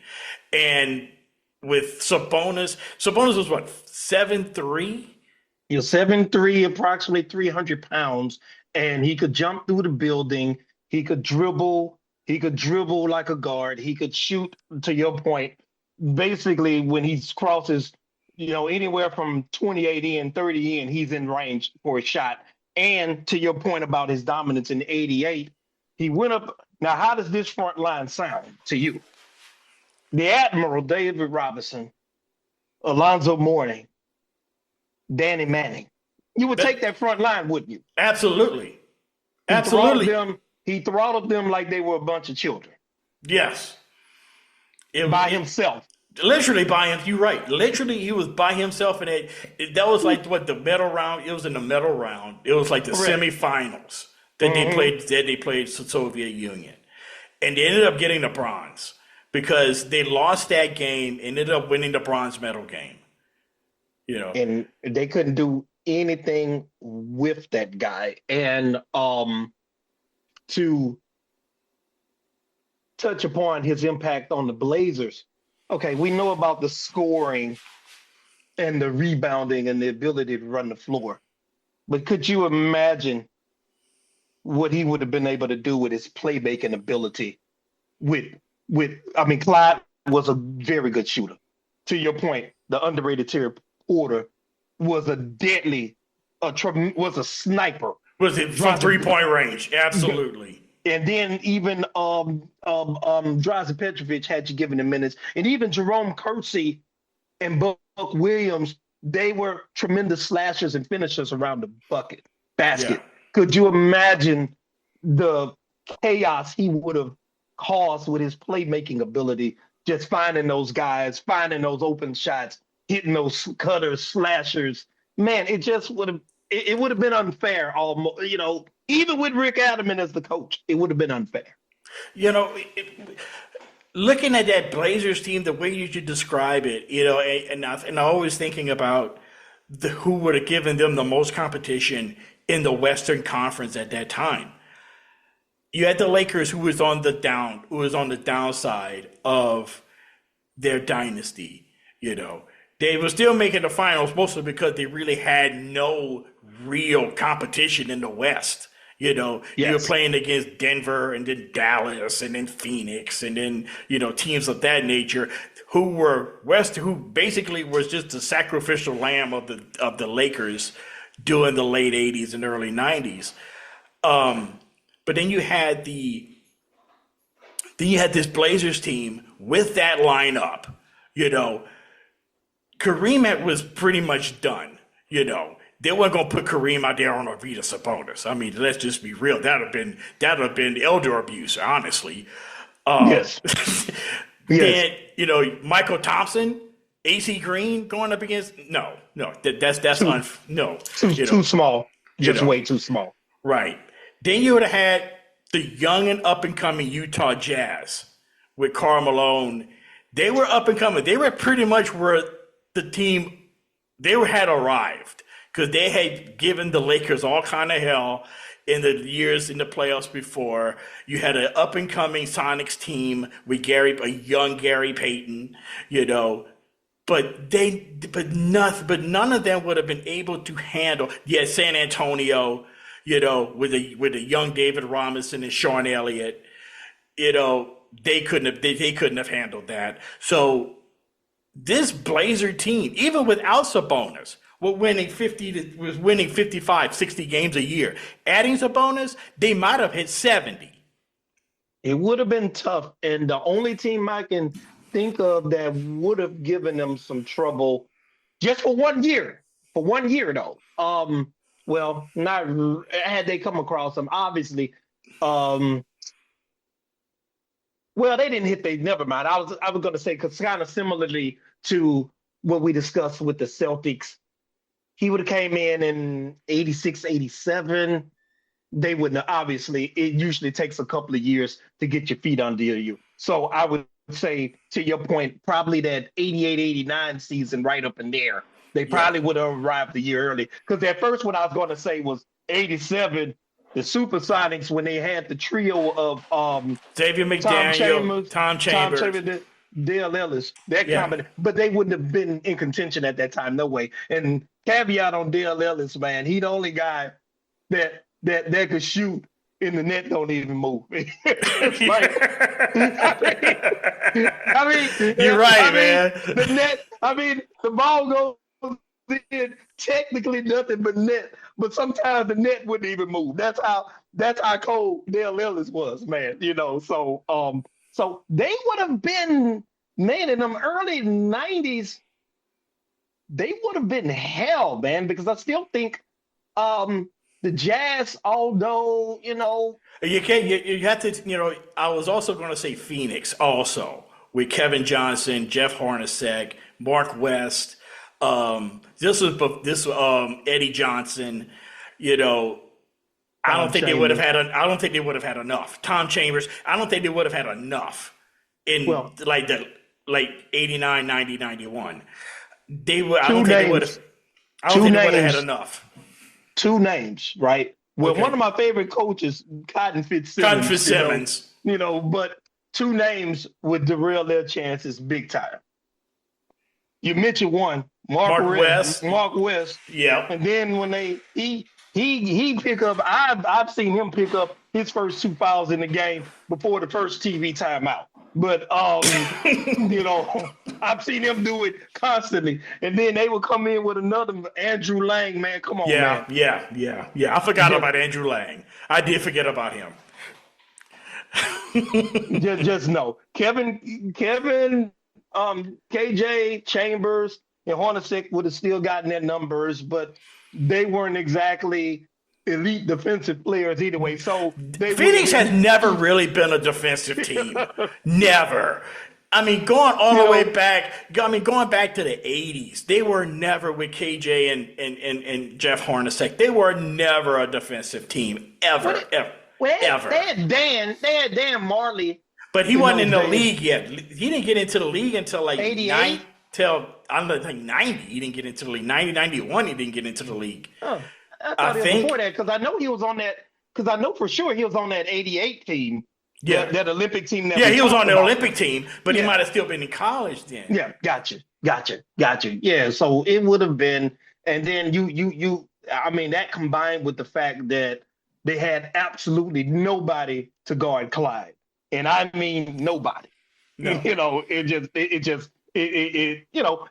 And with Sabonis was what, 7'3"? He was 7'3", approximately 300 pounds, and he could jump through the building. He could dribble. He could dribble like a guard. He could shoot, to your point. Basically, when he crosses, anywhere from 28 in, 30 in, he's in range for a shot. And to your point about his dominance in '88, he went up. Now, how does this front line sound to you? The Admiral, David Robinson, Alonzo Mourning, Danny Manning. You would take that front line, wouldn't you? Absolutely. He throttled them like they were a bunch of children. Yes. By himself. Literally by him. You're right. Literally, he was by himself. And that was like the medal round. It was in the medal round. It was like the semifinals that they played the Soviet Union. And they ended up getting the bronze because they lost that game, ended up winning the bronze medal game. And they couldn't do anything with that guy. And to touch upon his impact on the Blazers. Okay, we know about the scoring and the rebounding and the ability to run the floor. But could you imagine what he would have been able to do with his playmaking ability? Clyde was a very good shooter. To your point, the underrated Terry Porter was was a sniper. Was it from 3-point range? Absolutely. And then even Drazen Petrovic had you given him minutes, and even Jerome Kersey and Buck Williams, they were tremendous slashers and finishers around the basket. Yeah. Could you imagine the chaos he would have caused with his playmaking ability, just finding those guys, finding those open shots, hitting those cutters, slashers? Man, it just would have been unfair almost, even with Rick Adelman as the coach, it would have been unfair. Looking at that Blazers team, the way you should describe it, and I'm always thinking about who would have given them the most competition in the Western Conference at that time. You had the Lakers, who was on the downside of their dynasty. They were still making the finals mostly because they really had no real competition in the West. You were playing against Denver and then Dallas and then Phoenix and then, teams of that nature who basically was just the sacrificial lamb of the Lakers during the late 80s and early 90s. But then you had this Blazers team with that lineup. Kareem was pretty much done. They weren't going to put Kareem out there on Arvydas Sabonis. I mean, let's just be real. That would have been elder abuse, honestly. Yes. Then, Michael Thompson, AC Green going up against too small. Just way too small. Right. Then you would have had the young and up and coming Utah Jazz with Karl Malone. They were up and coming. They were pretty much where the team had arrived, because they had given the Lakers all kind of hell in the years in the playoffs before. You had an up and coming Sonics team with a young Gary Payton, but none of them would have been able to handle. Yeah, San Antonio, with a young David Robinson and Sean Elliott, they couldn't have handled that. So this Blazer team, even without Sabonis, was winning 55, 60 games a year. Adding Sabonis, they might have hit 70. It would have been tough. And the only team I can think of that would have given them some trouble just for 1 year. For 1 year, though. Well, not had they come across them, obviously. Well, they didn't hit. Never mind. I was going to say, because kind of similarly to what we discussed with the Celtics, he would have came in 86, 87. They wouldn't have, obviously. It usually takes a couple of years to get your feet under you. So I would say, to your point, probably that 88, 89 season right up in there. They probably would have arrived a year early. Because at first what I was going to say was 87, the Supersonics, when they had the trio of Xavier McDaniel, Tom Chambers, Dale Ellis, combination, but they wouldn't have been in contention at that time, no way. And caveat on Dale Ellis, man, he the only guy that could shoot and the net don't even move. It's like, you're right, man. The net, the ball goes in, technically nothing but net, but sometimes the net wouldn't even move. That's how cold Dale Ellis was, man. So they would have been, man, in them early 90s, they would have been hell, man, because I still think the Jazz, although, you have to, I was also going to say Phoenix also, with Kevin Johnson, Jeff Hornacek, Mark West, this was Eddie Johnson, I don't think they would have had enough. Tom Chambers, I don't think they would have had enough in like 89, 90, 91. I don't think they would have had enough. Two names, right? Well, one of my favorite coaches, Cotton Fitzsimmons. But two names would derail their chances big time. You mentioned one, Mark West. Mark West. Yeah. And then when he pick up, I've seen him pick up his first 2 fouls in the game before the first TV timeout. But I've seen him do it constantly. And then they would come in with another Andrew Lang, man. Come on, man. Yeah. I forgot about Andrew Lang. I did forget about him. just know Kevin, KJ, Chambers, and Hornacek would have still gotten their numbers, but they weren't exactly elite defensive players either way. So Phoenix has never really been a defensive team. Never. I mean, going all the way back. I mean, going back to the '80s, they were never with KJ and Jeff Hornacek. They were never a defensive team ever. Ever. They had Dan Marley. But he wasn't in the league yet. He didn't get into the league until like 88? like 90. He didn't get into the league. 90, 91, he didn't get into the league. Oh, I think before that, because I know he was on that. Because I know for sure he was on that '88 team. Yeah, that Olympic team. He was on the Olympic team, but he might have still been in college then. Yeah, gotcha. Yeah, so it would have been, and then you. I mean, that combined with the fact that they had absolutely nobody to guard Clyde. And I mean nobody. No. It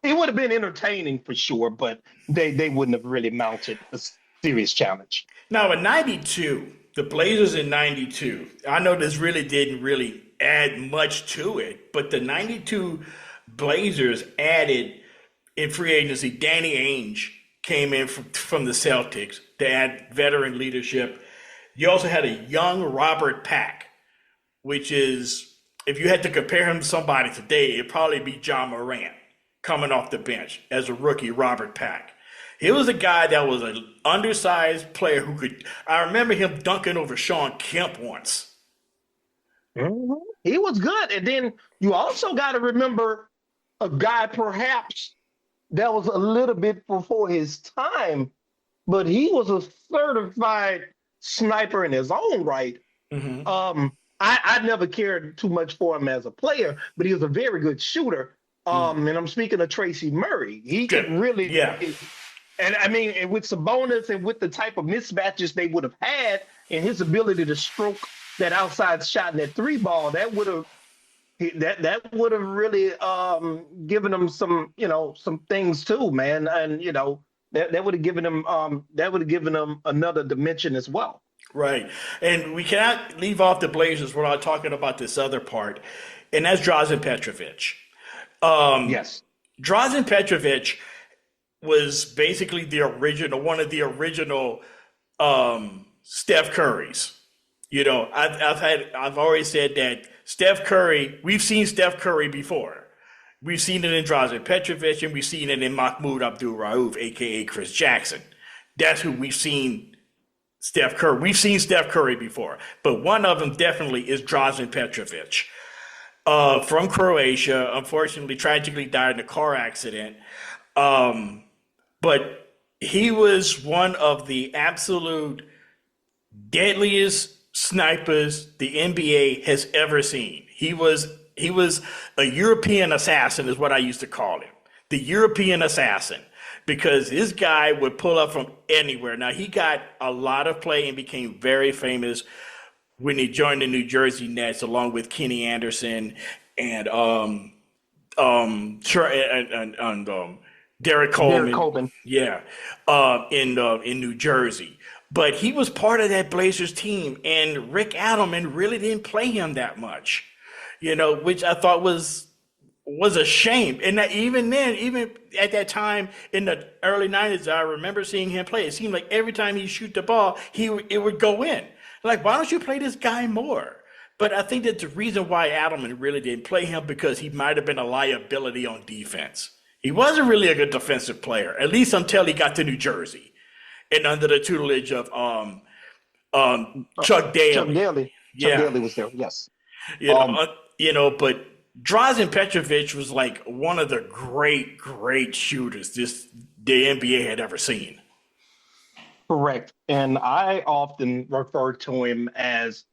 would have been entertaining for sure, but they wouldn't have really mounted a serious challenge. Now in '92, the Blazers in '92, I know this really didn't really add much to it, but the '92 Blazers added in free agency, Danny Ainge came in from the Celtics to add veteran leadership. You also had a young Robert Pack, which is, if you had to compare him to somebody today, it'd probably be John Morant coming off the bench as a rookie, Robert Pack. He was a guy that was an undersized player who could, I remember him dunking over Sean Kemp once. Mm-hmm. He was good. And then you also got to remember a guy perhaps that was a little bit before his time, but he was a certified sniper in his own right. Mm-hmm. I never cared too much for him as a player, but he was a very good shooter. And I'm speaking of Tracy Murray. He could really, and I mean, and with Sabonis and with the type of mismatches they would have had, and his ability to stroke that outside shot and that three ball, that would have really given them some things too, man, and that would have given them another dimension as well. Right. And we cannot leave off the Blazers without talking about this other part, and that's Drazen Petrovic. Yes. Drazen Petrovic was basically one of the original Steph Currys. I've always said that Steph Curry, we've seen Steph Curry before. We've seen it in Drazen Petrovic, and we've seen it in Mahmoud Abdul-Rauf, a.k.a. Chris Jackson. That's who we've seen Steph Curry. We've seen Steph Curry before, but one of them definitely is Drazen Petrovic from Croatia. Unfortunately, tragically died in a car accident. But he was one of the absolute deadliest snipers the NBA has ever seen. He was a European assassin is what I used to call him. The European assassin. Because this guy would pull up from anywhere. Now, he got a lot of play and became very famous when he joined the New Jersey Nets, along with Kenny Anderson and Derek Coleman. Yeah, in New Jersey. But he was part of that Blazers team, and Rick Adelman really didn't play him that much, which I thought was a shame. And that even at that time in the early 90s, I remember seeing him play. It seemed like every time he shoot the ball, it would go in. Like, why don't you play this guy more? But I think that the reason why Adelman really didn't play him because he might have been a liability on defense. He wasn't really a good defensive player, at least until he got to New Jersey and under the tutelage of Chuck Daly. Chuck Daly. Yeah. Chuck Daly was there, yes. But Drazen Petrovic was like one of the great shooters the NBA had ever seen. Correct. And I often refer to him as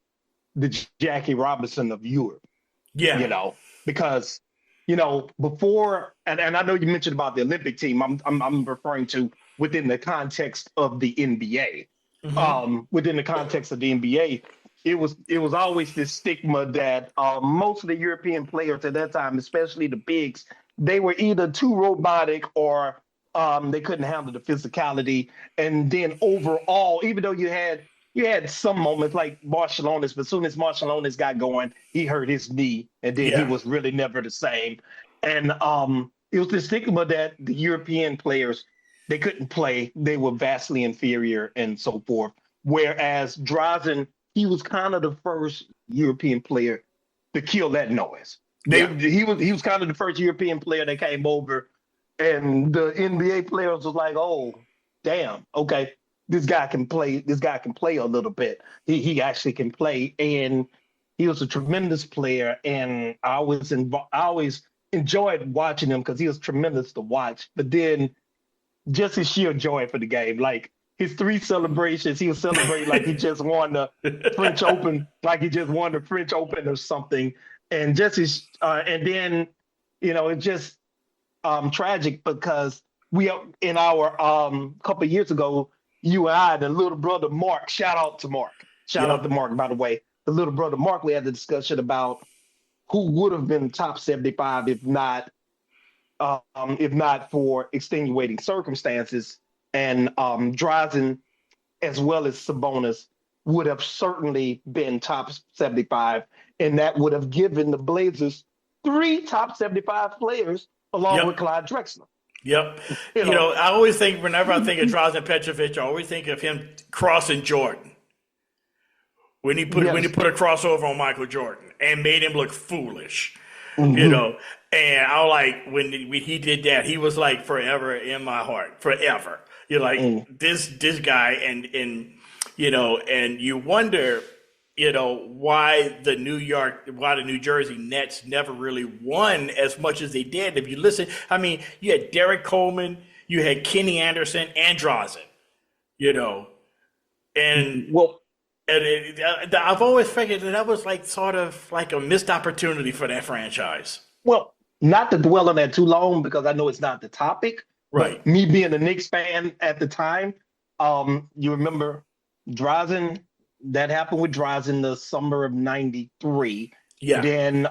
the Jackie Robinson of Europe. Yeah. Because before, and I know you mentioned about the Olympic team. I'm referring to within the context of the NBA. Within the context of the NBA, it was always this stigma that most of the European players at that time, especially the bigs, they were either too robotic or they couldn't handle the physicality. And then overall, even though you had some moments like Barcelona's, but as soon as Barcelona's got going, he hurt his knee, and then he was really never the same. And it was the stigma that the European players, they couldn't play, they were vastly inferior and so forth. Whereas Drazen, he was kind of the first European player to kill that noise. He was kind of the first European player that came over, and the NBA players was like, oh, damn, okay. This guy can play. This guy can play a little bit. He actually can play, and he was a tremendous player. And I always enjoyed watching him because he was tremendous to watch. But then, just his sheer joy for the game, like his 3 celebrations, he was celebrating like he just won the French Open, like he just won the French Open or something. And just his, and then, it's just tragic because we in our couple of years ago. You and I, the little brother Mark, shout out to Mark, by the way. The little brother Mark, we had the discussion about who would have been top 75 if not for extenuating circumstances. And Drazen, as well as Sabonis, would have certainly been top 75, and that would have given the Blazers 3 top 75 players along with Clyde Drexler. Yep. I always think, whenever I think of Drazen Petrovic, I always think of him crossing Jordan. When he put a crossover on Michael Jordan and made him look foolish, and I was like, when he did that, he was like forever in my heart, forever. You're like this guy, and you wonder, why the New Jersey Nets never really won as much as they did. If you listen, I mean, you had Derek Coleman, you had Kenny Anderson, and Drazen, and I've always figured that was like sort of like a missed opportunity for that franchise. Well, not to dwell on that too long because I know it's not the topic. Right. But me being a Knicks fan at the time, you remember Drazen. That happened with Drazen the summer of '93. Yeah. Then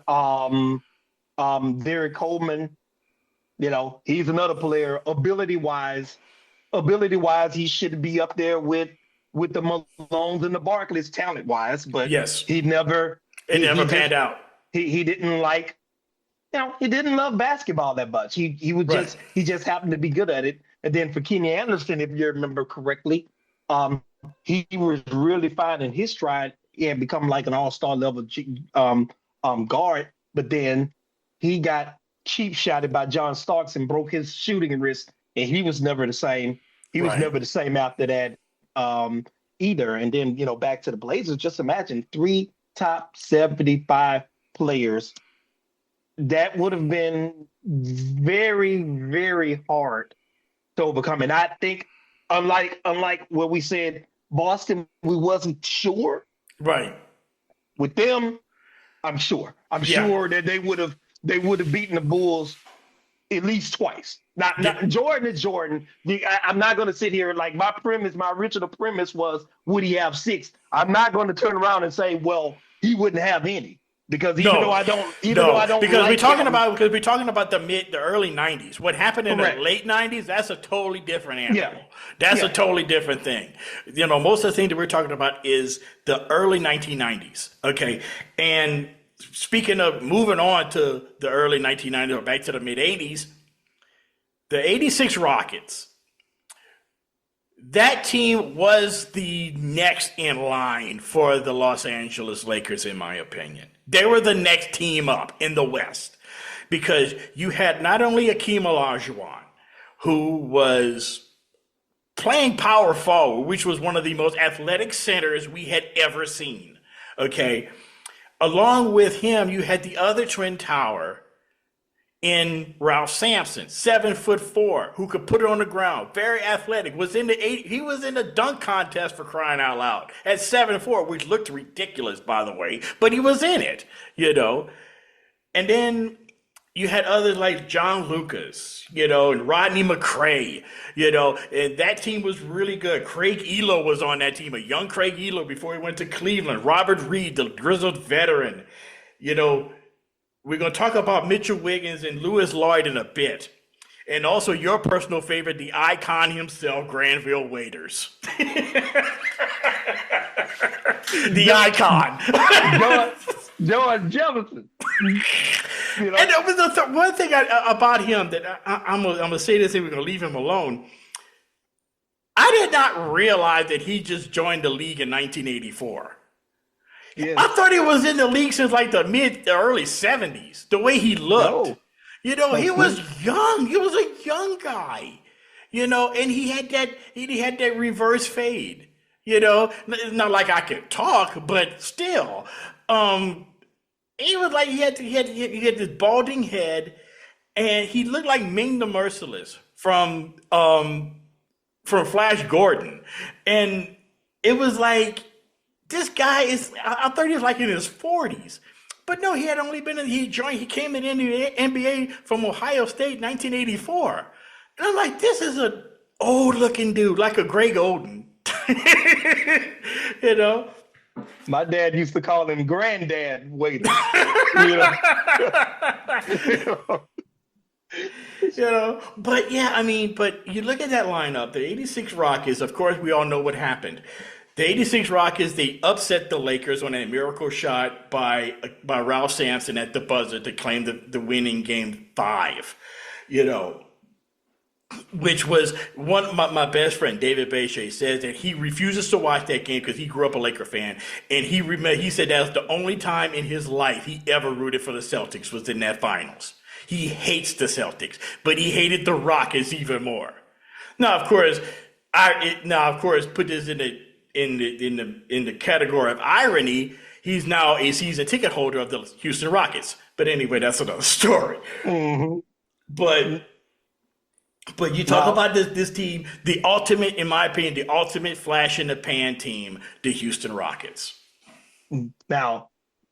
Derek Coleman, he's another player. Ability wise, he should be up there with the Malones and the Barkleys talent wise, but he never panned out. He didn't like, he didn't love basketball that much. He was he just happened to be good at it. And then for Kenny Anderson, if you remember correctly, he was really finding his stride and become like an all-star level guard. But then he got cheap shotted by John Starks and broke his shooting wrist, and he was never the same. He was never the same after that either. And then, back to the Blazers, just imagine 3 top 75 players. That would have been very, very hard to overcome. And I think unlike what we said, Boston, we wasn't sure. Right. With them, I'm sure. I'm sure that they would have beaten the Bulls at least twice. Not Jordan is Jordan. I'm not going to sit here like my original premise was, would he have 6? I'm not going to turn around and say, well, he wouldn't have any. Because though I don't because we're talking about the early 90s. What happened in the late 90s, that's a totally different animal. Yeah. That's a totally different thing. Most of the thing that we're talking about is the early 1990s. Okay. And speaking of moving on to the early 1990s or back to the mid 80s, the 86 Rockets, that team was the next in line for the Los Angeles Lakers, in my opinion. They were the next team up in the West because you had not only Akeem Olajuwon, who was playing power forward, which was one of the most athletic centers we had ever seen, okay? Along with him, you had the other twin tower in Ralph Sampson, 7'4", who could put it on the ground, very athletic. He was in the dunk contest, for crying out loud, at 7'4", which looked ridiculous, by the way, but he was in it, And then you had others like John Lucas, and Rodney McCray, and that team was really good. Craig Elo was on that team, a young Craig Elo before he went to Cleveland. Robert Reed, the grizzled veteran. We're going to talk about Mitchell Wiggins and Lewis Lloyd in a bit. And also your personal favorite, the icon himself, Granville Waiters. The icon. George Jefferson. And there was one thing about him that I'm going to say this and we're going to leave him alone. I did not realize that he just joined the league in 1984. Yeah. I thought he was in the league since like the early 70s, the way he looked. No. He was young. He was a young guy, and he had that reverse fade. It's not like I could talk, but still, he was like he had this balding head, and he looked like Ming the Merciless from Flash Gordon, and it was like this guy is. I thought he was like in his 40s, but no, he had only been in. He came in the NBA from Ohio State, 1984, and I'm like, this is an old looking dude, like a Greg Oden. My dad used to call him Granddad Waiter. But yeah, but you look at that lineup, the 86 Rockets, of course, we all know what happened. The 86 Rockets, they upset the Lakers on a miracle shot by Ralph Sampson at the buzzer to claim the winning game 5, which was my best friend, David Bechet, says that he refuses to watch that game because he grew up a Laker fan. And he said that's the only time in his life he ever rooted for the Celtics was in that finals. He hates the Celtics, but he hated the Rockets even more. Now, of course, put this in the category of irony. He's now a season ticket holder of the Houston Rockets. But anyway, that's another story. Mm-hmm. But you talk about this team, the ultimate, in my opinion, the ultimate flash in the pan team, the Houston Rockets. Now,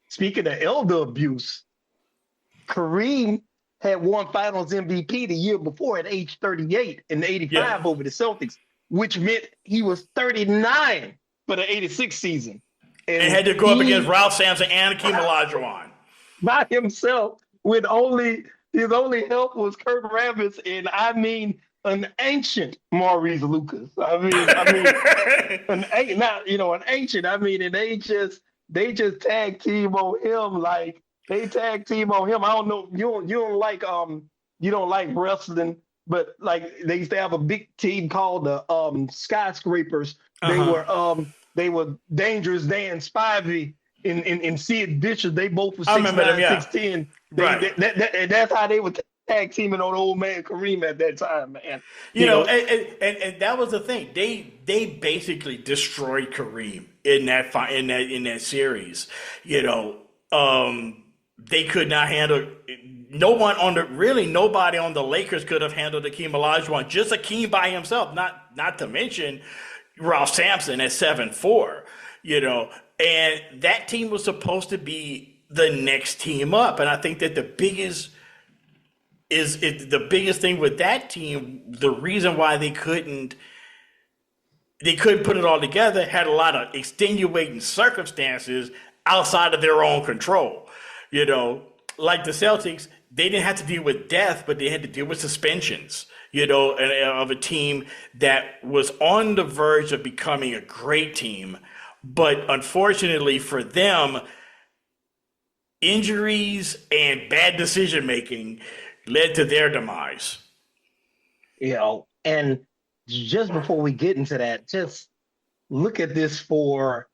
speaking of elder abuse, Kareem had won Finals MVP the year before at age 38 in the 85 over the Celtics, which meant he was 39 for the 86 season. And had to go up against Ralph Sampson and Hakeem Olajuwon. By himself, with his only help was Kurt Rambis and an ancient Maurice Lucas. an ancient. And they just tag team on him like they tag team on him. I don't know. You don't like wrestling, but like they used to have a big team called the Skyscrapers. Uh-huh. They were Dangerous Dan Spivey and Sid Vicious. They both were 6'9", 6'10". Right. That's how they were tag teaming on old man Kareem at that time, man. And that was the thing. They basically destroyed Kareem in that series. They could not handle. Nobody on the Lakers could have handled Hakeem Olajuwon. Just Hakeem by himself. Not to mention Ralph Sampson at 7'4". And that team was supposed to be the next team up. And I think that the biggest thing with that team, the reason why they couldn't put it all together, had a lot of extenuating circumstances outside of their own control. Like the Celtics, they didn't have to deal with death, but they had to deal with suspensions, of a team that was on the verge of becoming a great team. But unfortunately for them, injuries and bad decision-making led to their demise. And just before we get into that, just look at this for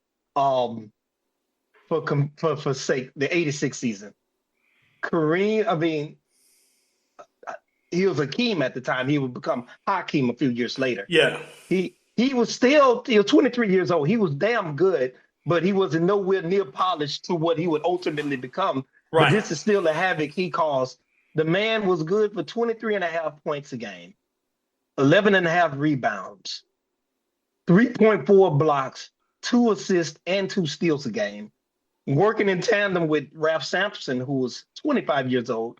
sake, the 86 season. Kareem, he was Hakeem at the time. He would become Hakeem a few years later. Yeah. He was 23 years old. He was damn good, but he wasn't nowhere near polished to what he would ultimately become. Right. But this is still the havoc he caused. The man was good for 23.5 points a game, 11.5 rebounds, 3.4 blocks, 2 assists, and 2 steals a game, working in tandem with Ralph Sampson, who was 25 years old,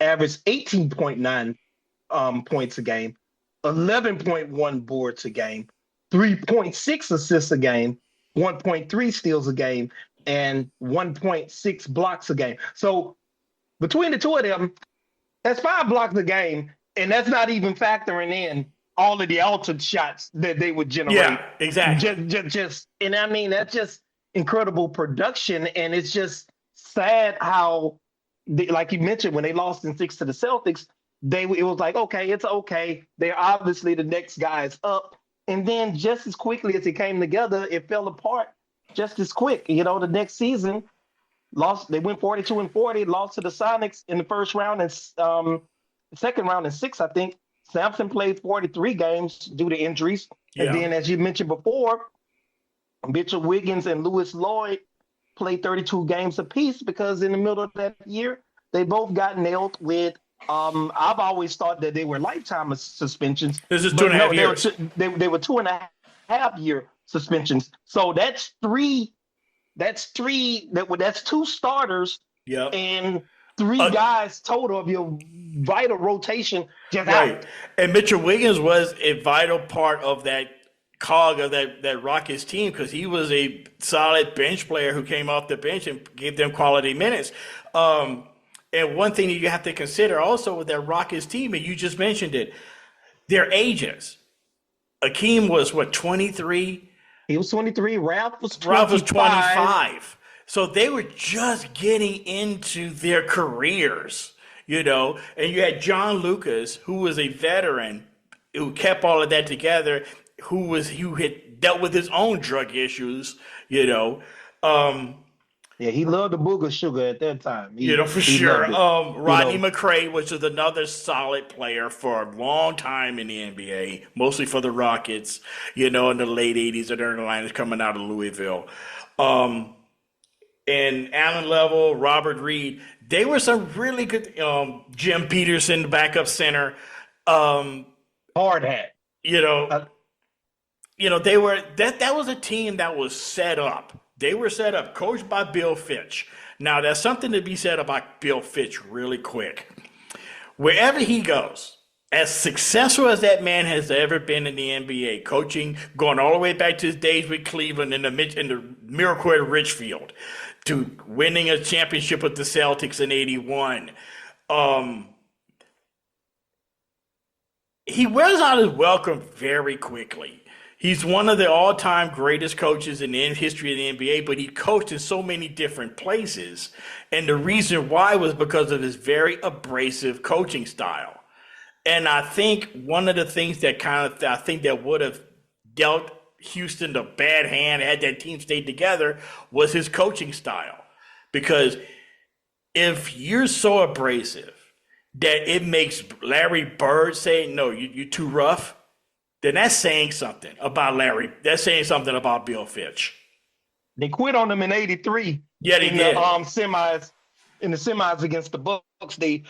averaged 18.9 points a game, 11.1 boards a game, 3.6 assists a game, 1.3 steals a game, and 1.6 blocks a game. So between the two of them, that's 5 blocks a game, and that's not even factoring in all of the altered shots that they would generate. Yeah, exactly. Just and I mean, that's just incredible production, and it's just sad how, like you mentioned, when they lost in 6 to the Celtics, it was like, okay, it's okay. They're obviously the next guys up, and then just as quickly as it came together, it fell apart just as quick. You know, the next season, they went 42-40, lost to the Sonics in the first round and second round in 6, I think. Sampson played 43 games due to injuries. Yeah. And then, as you mentioned before, Mitchell Wiggins and Lewis Lloyd played 32 games apiece because in the middle of that year, they both got nailed with, I've always thought that they were lifetime suspensions. This is 2.5 years. They were 2.5 year suspensions. So that's three. That's 2 starters. Yep. And 3 guys total of your vital rotation just right. out. And Mitchell Wiggins was a vital part of that cog of that Rockets team because he was a solid bench player who came off the bench and gave them quality minutes. And one thing that you have to consider also with that Rockets team, and you just mentioned it, their ages. Akeem was, 23? He was 23. Ralph was 25. So they were just getting into their careers, and you had John Lucas, who was a veteran, who kept all of that together, who had dealt with his own drug issues, Yeah, he loved the booger sugar at that time. For sure. Rodney McRae, which is another solid player for a long time in the NBA, mostly for the Rockets, in the late 80s and early 90s coming out of Louisville. And Allen Level, Robert Reed, they were some really good. Jim Peterson, the backup center. Hard hat. They were that was a team that was set up. They were set up, coached by Bill Fitch. Now, there's something to be said about Bill Fitch really quick. Wherever he goes, as successful as that man has ever been in the NBA, coaching, going all the way back to his days with Cleveland in the Miracle at Richfield, to winning a championship with the Celtics in '81, he wears out his welcome very quickly. He's one of the all-time greatest coaches in the history of the NBA, but he coached in so many different places. And the reason why was because of his very abrasive coaching style. And I think one of the things that that would have dealt Houston a bad hand had that team stayed together was his coaching style. Because if you're so abrasive that it makes Larry Bird say, no, you're too rough, then that's saying something about Larry. That's saying something about Bill Fitch. They quit on him in '83. Yeah, they did. In the semis against the Bucks, they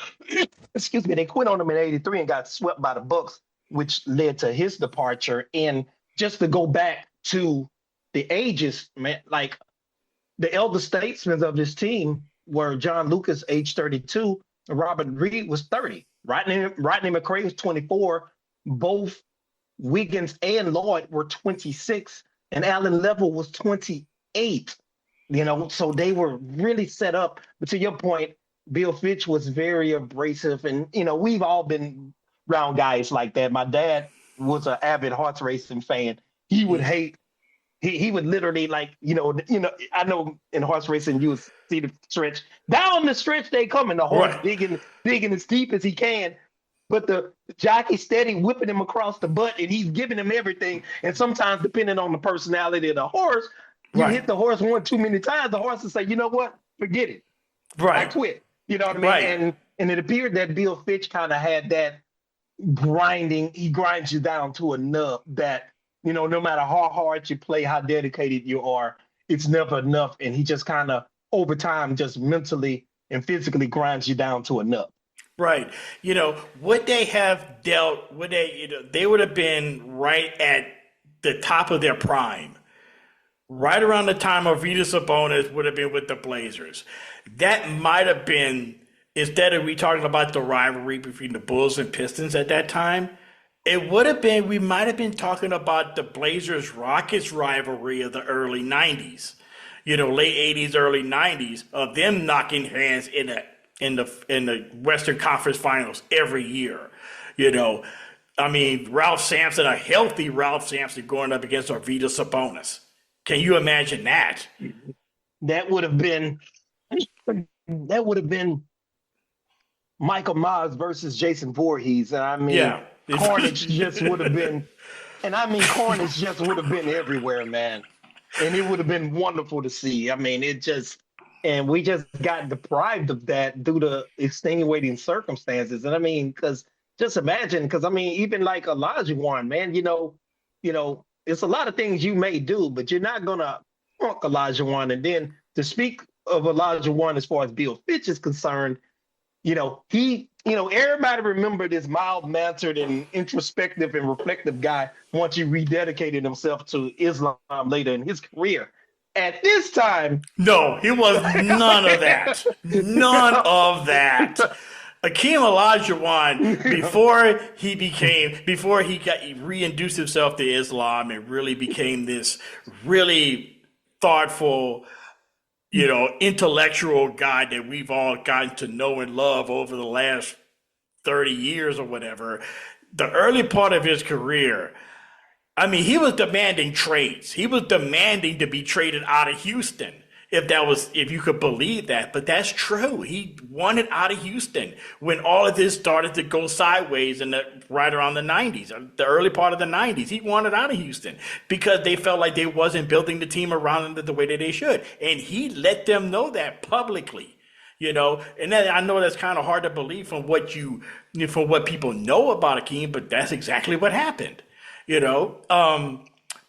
quit on him in '83 and got swept by the Bucks, which led to his departure. And just to go back to the ages, man, like the elder statesmen of this team were John Lucas, age 32, and Robert Reed was 30. Rodney McRae was 24. Both Wiggins and Lloyd were 26, and Allen Level was 28. So they were really set up. But to your point, Bill Fitch was very abrasive, and we've all been around guys like that. My dad was an avid horse racing fan. He would hate. He would literally I know in horse racing you would see the stretch. Down the stretch they come, and the horse digging as deep as he can. But the jockey steady whipping him across the butt, and he's giving him everything. And sometimes, depending on the personality of the horse, you hit the horse one too many times, the horse will say, you know what, forget it. I quit. You know what I mean? Right. And it appeared that Bill Fitch kind of had that grinding. He grinds you down to a nub that, no matter how hard you play, how dedicated you are, it's never enough. And he just kind of, over time, just mentally and physically grinds you down to a nub. Right. Would they have dealt, they would have been right at the top of their prime. Right around the time Arvydas Sabonis would have been with the Blazers. That might have been instead of we talking about the rivalry between the Bulls and Pistons at that time, it would have been, we might have been talking about the Blazers-Rockets rivalry of the early 90s. Late 80s, early 90s, of them knocking hands in the Western Conference Finals every year. Ralph Sampson, a healthy Ralph Sampson going up against Arvydas Sabonis. Can you imagine that? That would have been Michael Myers versus Jason Voorhees. And carnage just would have been, carnage just would have been everywhere, man. And it would have been wonderful to see. And we just got deprived of that due to extenuating circumstances. And because just imagine, even like Olajuwon, man, it's a lot of things you may do, but you're not gonna punk Olajuwon. And then to speak of Olajuwon as far as Bill Fitch is concerned, everybody remembered this mild-mannered and introspective and reflective guy once he rededicated himself to Islam later in his career. At this time, no, he was none of that. None of that. Akeem Olajuwon, before he reintroduced himself to Islam and really became this really thoughtful, intellectual guy that we've all gotten to know and love over the last 30 years or whatever, the early part of his career, he was demanding trades. He was demanding to be traded out of Houston, if you could believe that. But that's true. He wanted out of Houston when all of this started to go sideways right around the 90s, the early part of the 90s. He wanted out of Houston because they felt like they wasn't building the team around him the way that they should. And he let them know that publicly, And then I know that's kind of hard to believe from what people know about Akeem, but that's exactly what happened,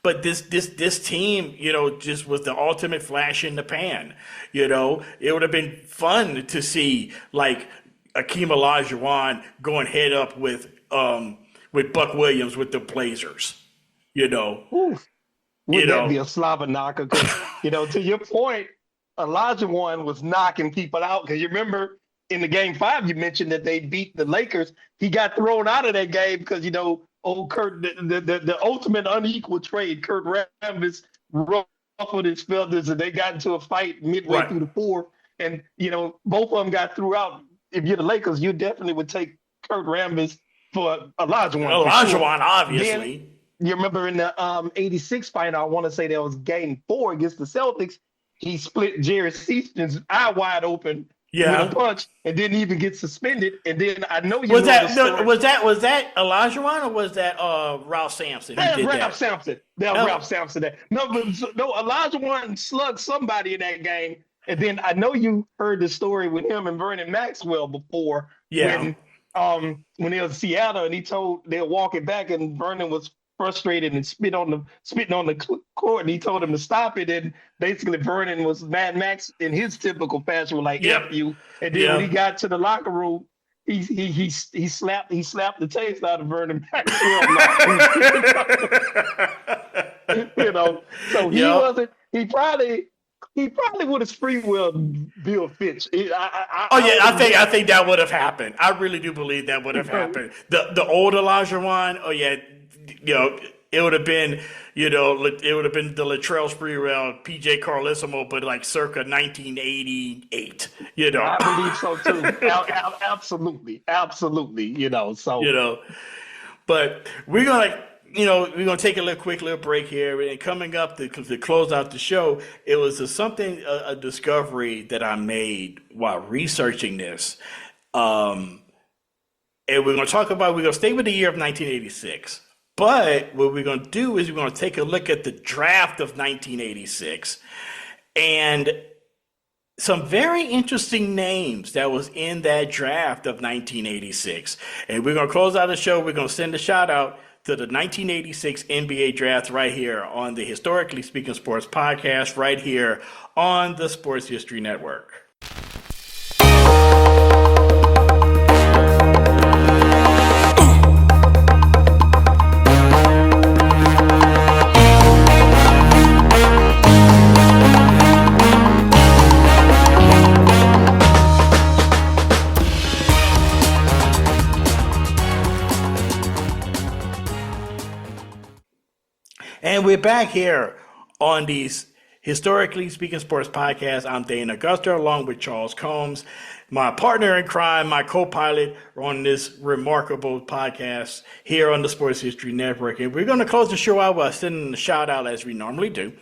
But this team, just was the ultimate flash in the pan. It would have been fun to see like Akeem Olajuwon going head up with Buck Williams with the Blazers. Oof. Would that be a slobber knocker? To your point, Olajuwon was knocking people out because you remember in the game 5 you mentioned that they beat the Lakers. He got thrown out of that game because old Kurt, the ultimate unequal trade, Kurt Rambis ruffled his feathers and they got into a fight midway through the 4th. And, both of them got threw out. If you're the Lakers, you definitely would take Kurt Rambis for Olajuwon. Olajuwon, obviously. Then, you remember in the 86 final, I want to say that was game 4 against the Celtics, he split Jerry Seaston's eye wide open. Yeah, with a punch and didn't even get suspended. And then I know was that Olajuwon or was that Ralph Sampson? That was Ralph Sampson. Ralph Sampson. No, Olajuwon slugged somebody in that game. And then I know you heard the story with him and Vernon Maxwell before. Yeah. When they was in Seattle and they were walking back and Vernon was frustrated and spitting on the court, and he told him to stop it. And basically, Vernon was Mad Max in his typical fashion, like "F you." And then when he got to the locker room, he slapped the taste out of Vernon Maxwell. So he wasn't. He probably would have free willed Bill Fitch. I think that would have happened. I really do believe that would have happened. The old Olajuwon, it would have been, it would have been the Latrell Sprewell, PJ Carlesimo, but like circa 1988, I believe so too. Absolutely. But we're gonna take a quick little break here, and coming up to close out the show, it was a discovery that I made while researching this, and we're gonna stay with the year of 1986. But what we're going to do is we're going to take a look at the draft of 1986 and some very interesting names that was in that draft of 1986. And we're going to close out the show. We're going to send a shout out to the 1986 NBA draft right here on the Historically Speaking Sports podcast right here on the Sports History Network. And we're back here on these Historically Speaking Sports podcast. I'm Dana Guster along with Charles Combs, my partner in crime, my co-pilot on this remarkable podcast here on the Sports History Network. And we're going to close the show out by sending a shout out as we normally do.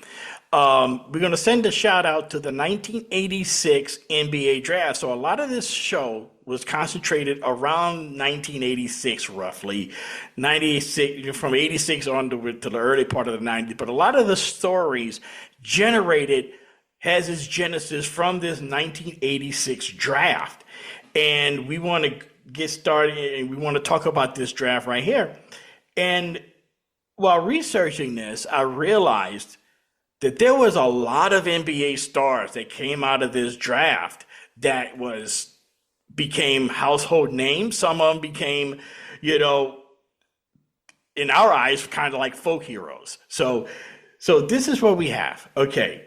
We're going to send a shout out to the 1986 NBA draft. So a lot of this show was concentrated around 1986, roughly 96, from 86 on to the early part of the 90s. But a lot of the stories has its genesis from this 1986 draft. And we want to get started and we want to talk about this draft right here. And while researching this, I realized that there was a lot of NBA stars that came out of this draft that became household names. Some of them became, in our eyes, kind of like folk heroes. So this is what we have. Okay,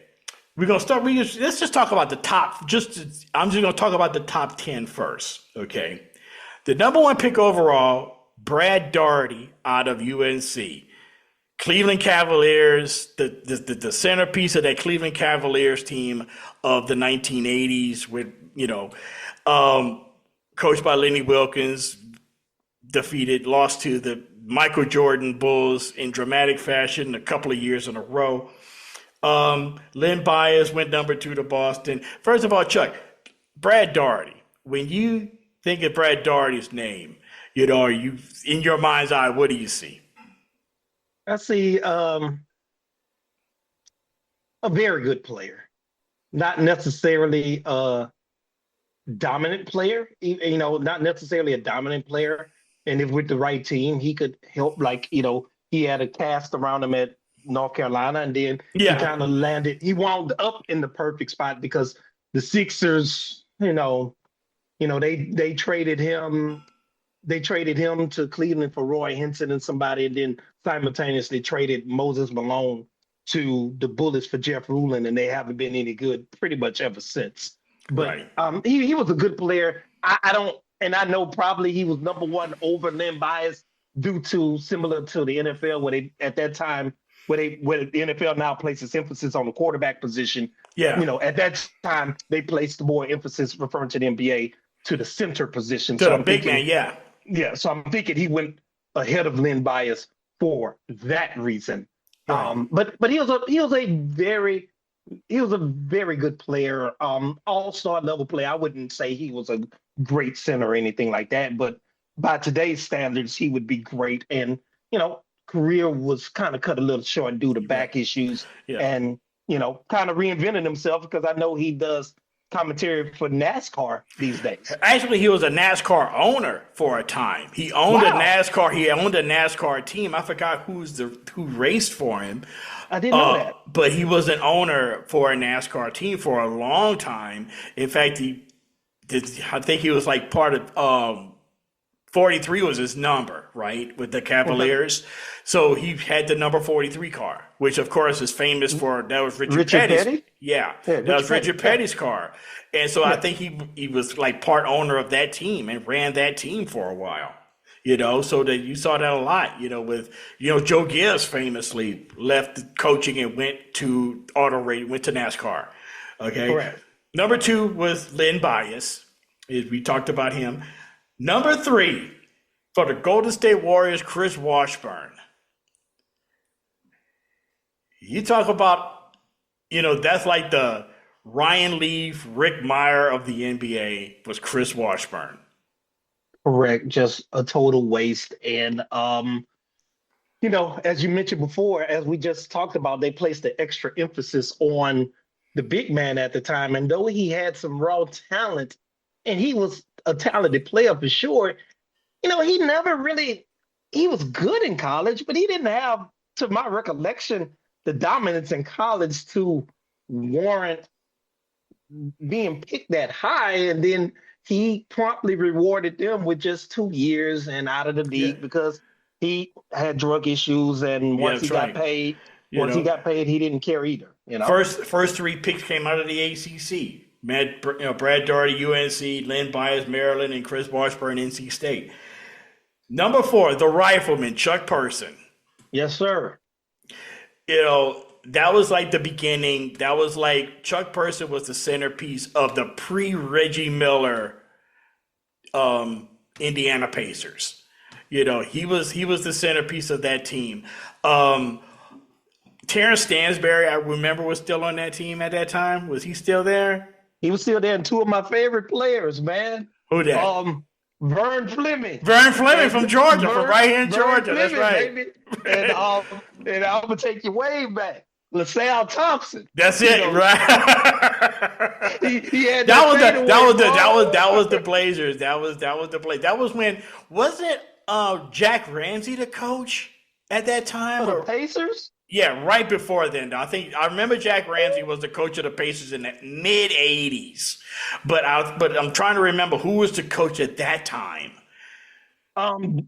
we're gonna start. Let's just talk about the top. I'm just gonna talk about the top 10 first. Okay, the number one pick overall, Brad Daugherty out of UNC. Cleveland Cavaliers, the centerpiece of that Cleveland Cavaliers team of the 1980s, with coached by Lenny Wilkins, lost to the Michael Jordan Bulls in dramatic fashion a couple of years in a row. Len Bias went number 2 to Boston. First of all, Chuck, Brad Daugherty. When you think of Brad Daugherty's name, you in your mind's eye, what do you see? I see a very good player, not necessarily a dominant player, not necessarily a dominant player. And if with the right team, he could help, he had a cast around him at North Carolina, and then he kind of landed. He wound up in the perfect spot because the Sixers, they traded him. They traded him to Cleveland for Roy Hinton and somebody, and then simultaneously traded Moses Malone to the Bullets for Jeff Ruland, and they haven't been any good pretty much ever since. But he was a good player. I know probably he was number one over Len Bias due to similar to the NFL where the NFL now places emphasis on the quarterback position. Yeah. At that time they placed more emphasis referring to the NBA to the center position. To the big man, yeah. Yeah, so I'm thinking he went ahead of Len Bias for that reason. Right. But he was a very good player, all-star level player. I wouldn't say he was a great center or anything like that, but by today's standards, he would be great. And career was kind of cut a little short due to back issues, and kind of reinvented himself because I know he does commentary for NASCAR these days. Actually, he was a NASCAR owner for a time. He owned a NASCAR team. I forgot who raced for him. I didn't know that. But he was an owner for a NASCAR team for a long time. In fact, I think he was like part of 43 was his number, right, with the Cavaliers. So he had the number 43 car, which of course is famous for, that was Richard Petty's. Petty? Yeah, that was Richard Petty's car. And so I think he was like part owner of that team and ran that team for a while. So that you saw that a lot, with, Joe Gibbs famously left coaching and went to NASCAR. Okay. Correct. Number 2 was Len Bias. We talked about him. Number 3 for the Golden State Warriors, Chris Washburn. You talk about, that's like the Ryan Leaf, Rick Meyer of the NBA was Chris Washburn. Correct. Just a total waste. And, as you mentioned before, as we just talked about, they placed the extra emphasis on the big man at the time. And though he had some raw talent, and he was a talented player for sure, he never really, he was good in college, but he didn't have, to my recollection, the dominance in college to warrant being picked that high. And then he promptly rewarded them with just 2 years and out of the league because he had drug issues. And once he got paid, he didn't care either. First 3 picks came out of the ACC. Brad Daugherty, UNC, Len Bias, Maryland, and Chris Washburn, NC State. Number 4, the rifleman, Chuck Person. Yes, sir. that was like the beginning. That was like Chuck Person was the centerpiece of the pre-Reggie Miller Indiana Pacers. He was the centerpiece of that team. Terrence Stansberry, I remember, was still on that team at that time. Was he still there? He was still there, and two of my favorite players, man. Who that? Vern Fleming. Vern Fleming from Georgia, from right here in Georgia. That's right. Baby. And I'm gonna take you way back. LaSalle Thompson. That's it, right? he had that was the Blazers. That was the Blazers. That was when wasn't Jack Ramsey the coach at that time? The Pacers? Yeah, right before then. I remember Jack Ramsey was the coach of the Pacers in the mid '80s, but I'm trying to remember who was the coach at that time.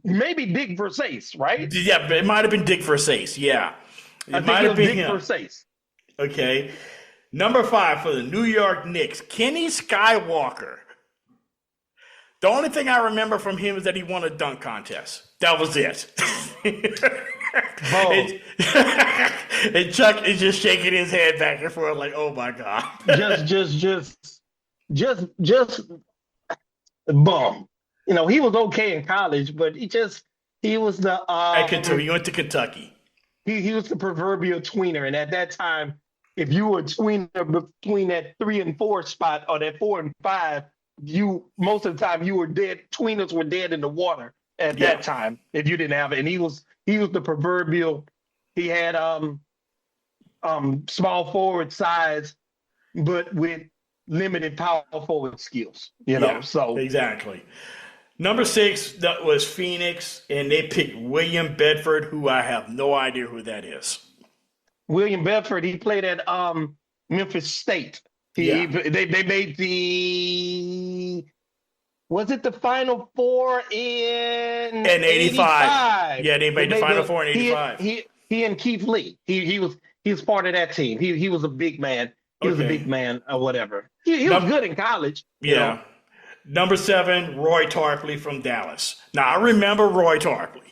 Maybe Dick Versace, right? Yeah, it might have been Dick Versace. Yeah, it might have been Dick Versace. Okay, number 5 for the New York Knicks, Kenny Skywalker. The only thing I remember from him is that he won a dunk contest. That was it. And Chuck is just shaking his head back and forth like, "Oh my God!" just bum. He was okay in college, but he was the. He went to Kentucky. He was the proverbial tweener, and at that time, if you were a tweener between that 3 and 4 spot or that 4 and 5, most of the time you were dead. Tweeners were dead in the water at that time if you didn't have it, and he was the proverbial. He had small forward size, but with limited power forward skills. So exactly. Number 6 that was Phoenix, and they picked William Bedford, who I have no idea who that is. William Bedford, he played at Memphis State. They made the. Was it the Final Four in 85? Yeah, they made the Final Four in 85. He and Keith Lee. He was part of that team. He was a big man. He was a big man or whatever. He was good in college. Yeah. Number 7, Roy Tarpley from Dallas. Now I remember Roy Tarpley.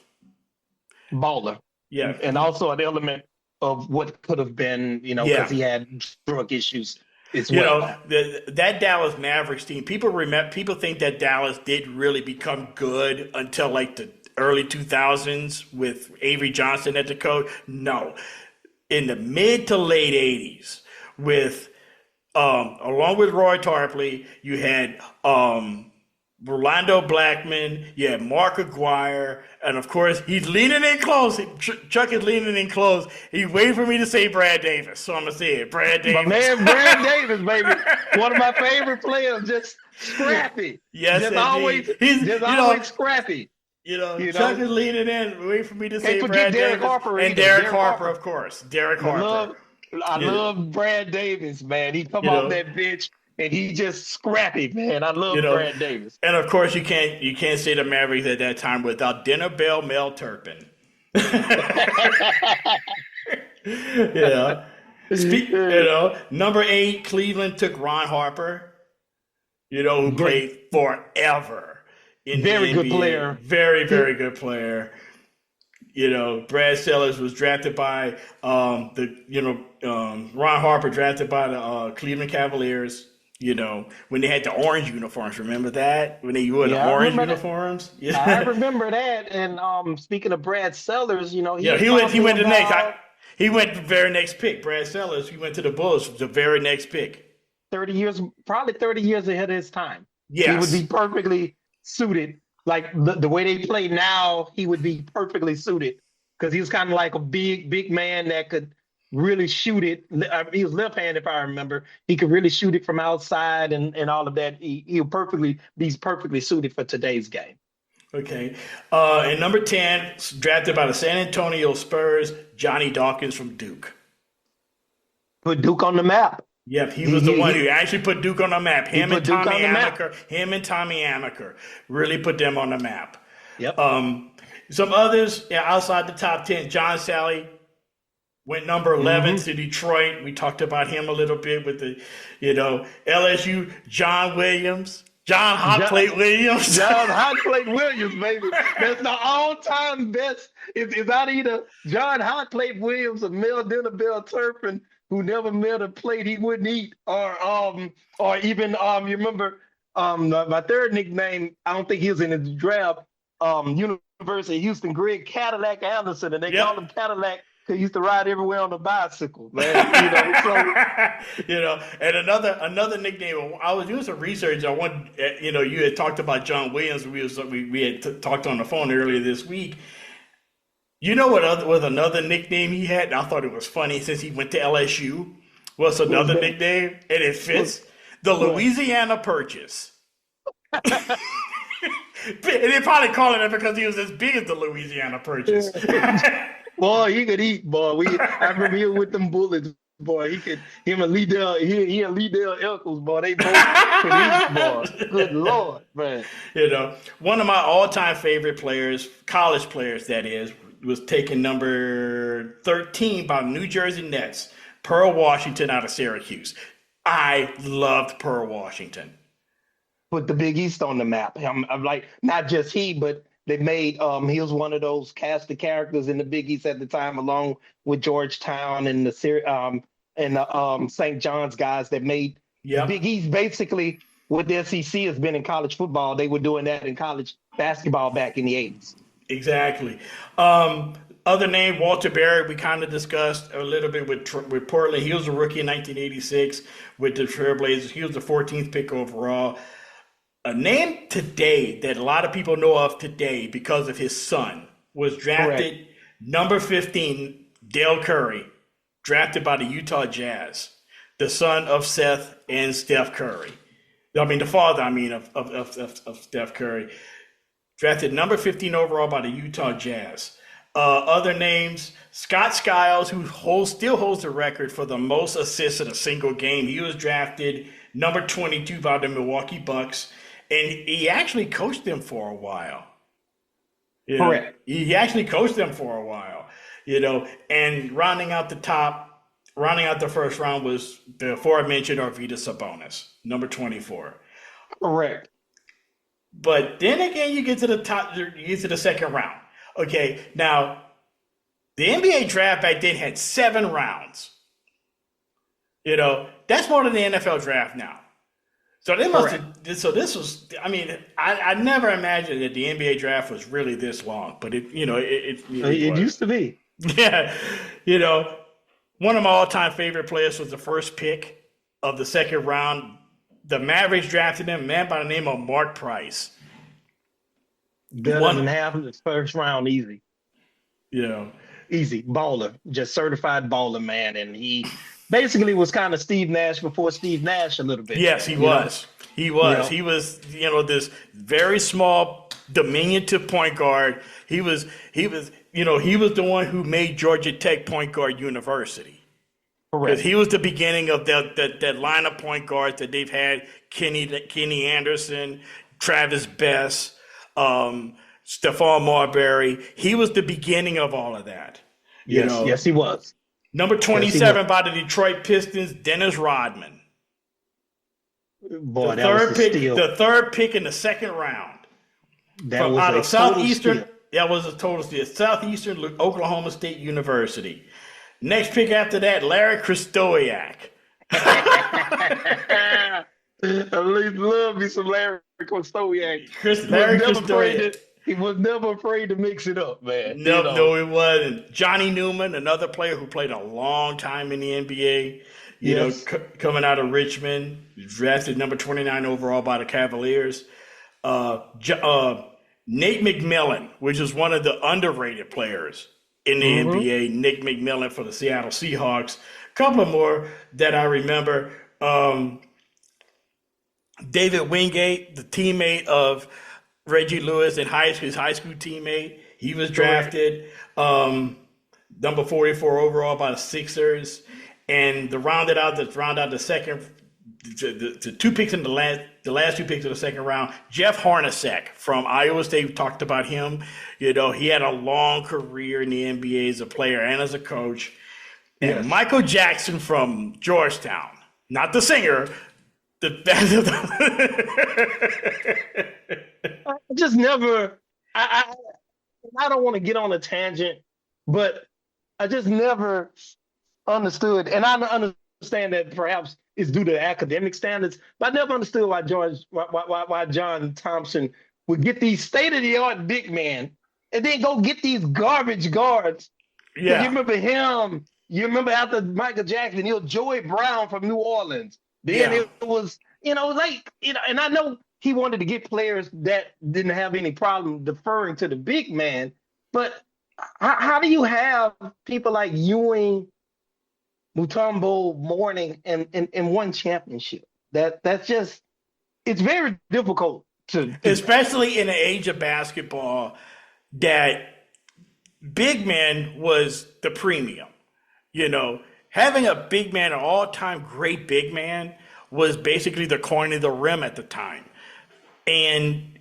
Baller. Yeah. And also an element of what could have been, because he had drug issues. That Dallas Mavericks team, people think that Dallas didn't really become good until like the early 2000s with Avery Johnson at the coach. No. In the mid to late 80s with along with Roy Tarpley, you had Rolando Blackman, you had Mark Aguirre, and of course, he's leaning in close. Chuck is leaning in close. He's waiting for me to say Brad Davis, so I'm going to say it. Brad Davis. My man, Brad Davis, baby. One of my favorite players, just scrappy. Yes, just indeed. always scrappy. Chuck is leaning in, waiting for me to say Brad Derek Davis. Harper and Derek Harper, of course. Derek Harper. I love Brad Davis, man. He come off that bench and he just scrappy, man. I love Brad Davis. And of course, you can't say the Mavericks at that time without Dinner Bell Mel Turpin. Number 8, Cleveland took Ron Harper. Who played forever in the NBA. Good player. Very, very good player. Brad Sellers was drafted by Ron Harper drafted by the Cleveland Cavaliers. When they had the orange uniforms, remember that? When they wore the orange uniforms? Yeah. I remember that. And speaking of Brad Sellers, he went the next. He went the very next pick. Brad Sellers, he went to the Bulls, the very next pick. 30 years ahead of his time. Yes. He would be perfectly suited. Like the way they play now, he would be perfectly suited because he was kind of like a big man that could really shoot it. He was left-handed, if I remember. He could really shoot it from outside and all of that. He's perfectly suited for today's game. Okay. And number 10, drafted by the San Antonio Spurs, Johnny Dawkins from Duke. Put Duke on the map. Yep, he was the one who actually put Duke on the map. Him and Tommy Amaker really put them on the map. Yep. Some others outside the top 10, John Sally went number 11 to Detroit. We talked about him a little bit with the, LSU, John Williams. John Hot Plate Williams. John Hot Plate Williams, baby. That's the all-time best. Is that either John Hot Plate Williams or Mel Dinner Bell Turpin, who never met a plate he wouldn't eat, or even you remember my third nickname? I don't think he was in the draft. University of Houston, Greg Cadillac Anderson, and they called him Cadillac. He used to ride everywhere on a bicycle, man. And another nickname. I was doing some research. You had talked about John Williams. We had talked on the phone earlier this week. You know what was another nickname he had? And I thought it was funny since he went to LSU. What's another nickname? And it fits the Louisiana Purchase. And they probably called it that because he was as big as the Louisiana Purchase. Boy, he could eat, boy. I remember he was with them Bullets, boy. Him and Lee Dale Eccles, boy. They both could eat, boy. Good Lord, man. One of my all-time favorite players, college players, that is, was taken number 13 by the New Jersey Nets, Pearl Washington out of Syracuse. I loved Pearl Washington. Put the Big East on the map. I'm like, not just he, but they made he was one of those cast of characters in the Big East at the time, along with Georgetown and the St. John's guys that made the Big East basically what the SEC has been in college football. They were doing that in college basketball back in the 80s. Exactly. Other name, Walter Berry, we kind of discussed a little bit with Portland. He was a rookie in 1986 with the Trailblazers. He was the 14th pick overall. A name today that a lot of people know of today because of his son was drafted number 15, Dale Curry, drafted by the Utah Jazz, the son of Seth and Steph Curry. The father, of Steph Curry. Drafted number 15 overall by the Utah Jazz. Other names, Scott Skiles, who still holds the record for the most assists in a single game. He was drafted number 22 by the Milwaukee Bucks. And he actually coached them for a while. Correct. He actually coached them for a while, and rounding out the first round was the aforementioned Arvydas Sabonis, number 24. Correct. But then again, you get to the second round. Okay, now the NBA draft back then had 7 rounds. That's more than the NFL draft now. So they must have. So this was. I never imagined that the NBA draft was really this long, but it used to be. Yeah, one of my all-time favorite players was the first pick of the second round. The Mavericks drafted him, a man by the name of Mark Price. Better than half of the first round, easy. Easy baller, just certified baller, man, and he basically was kind of Steve Nash before Steve Nash a little bit. Yes, he was. He was. He was, this very small, diminutive point guard. He was the one who made Georgia Tech Point Guard University. Correct. Because he was the beginning of that line of point guards that they've had: Kenny Anderson, Travis Best, Stephon Marbury. He was the beginning of all of that. Yes, he was. Number 27 by the Detroit Pistons, Dennis Rodman. Boy, the third pick in the second round. That was a total steal. Southeastern Oklahoma State University. Next pick after that, Larry Krystoyak. I love me some Larry Krystoyak. He was never afraid to mix it up, man. No, it wasn't. Johnny Newman, another player who played a long time in the NBA. Coming out of Richmond, drafted number 29 overall by the Cavaliers. Nate McMillan, which is one of the underrated players in the NBA. Nick McMillan for the Seattle Seahawks. A couple of more that I remember. David Wingate, the teammate of Reggie Lewis and his high school teammate. He was drafted number 44 overall by the Sixers. And to round out the second, the 2 picks in the last 2 picks of the second round, Jeff Hornacek from Iowa State. We talked about him. He had a long career in the NBA as a player and as a coach. And Michael Jackson from Georgetown, not the singer, The best of the I just never. I don't want to get on a tangent, but I just never understood, and I understand that perhaps it's due to academic standards, but I never understood why John Thompson would get these state of the art big men and then go get these garbage guards. Yeah. You remember him? You remember after Michael Jackson, Joey Brown from New Orleans. Then it was, and I know he wanted to get players that didn't have any problem deferring to the big man, but how do you have people like Ewing, Mutombo, Mourning, and one championship? That's just, it's very difficult to especially in the age of basketball, that big man was the premium. Having a big man, an all-time great big man, was basically the coin of the rim at the time. And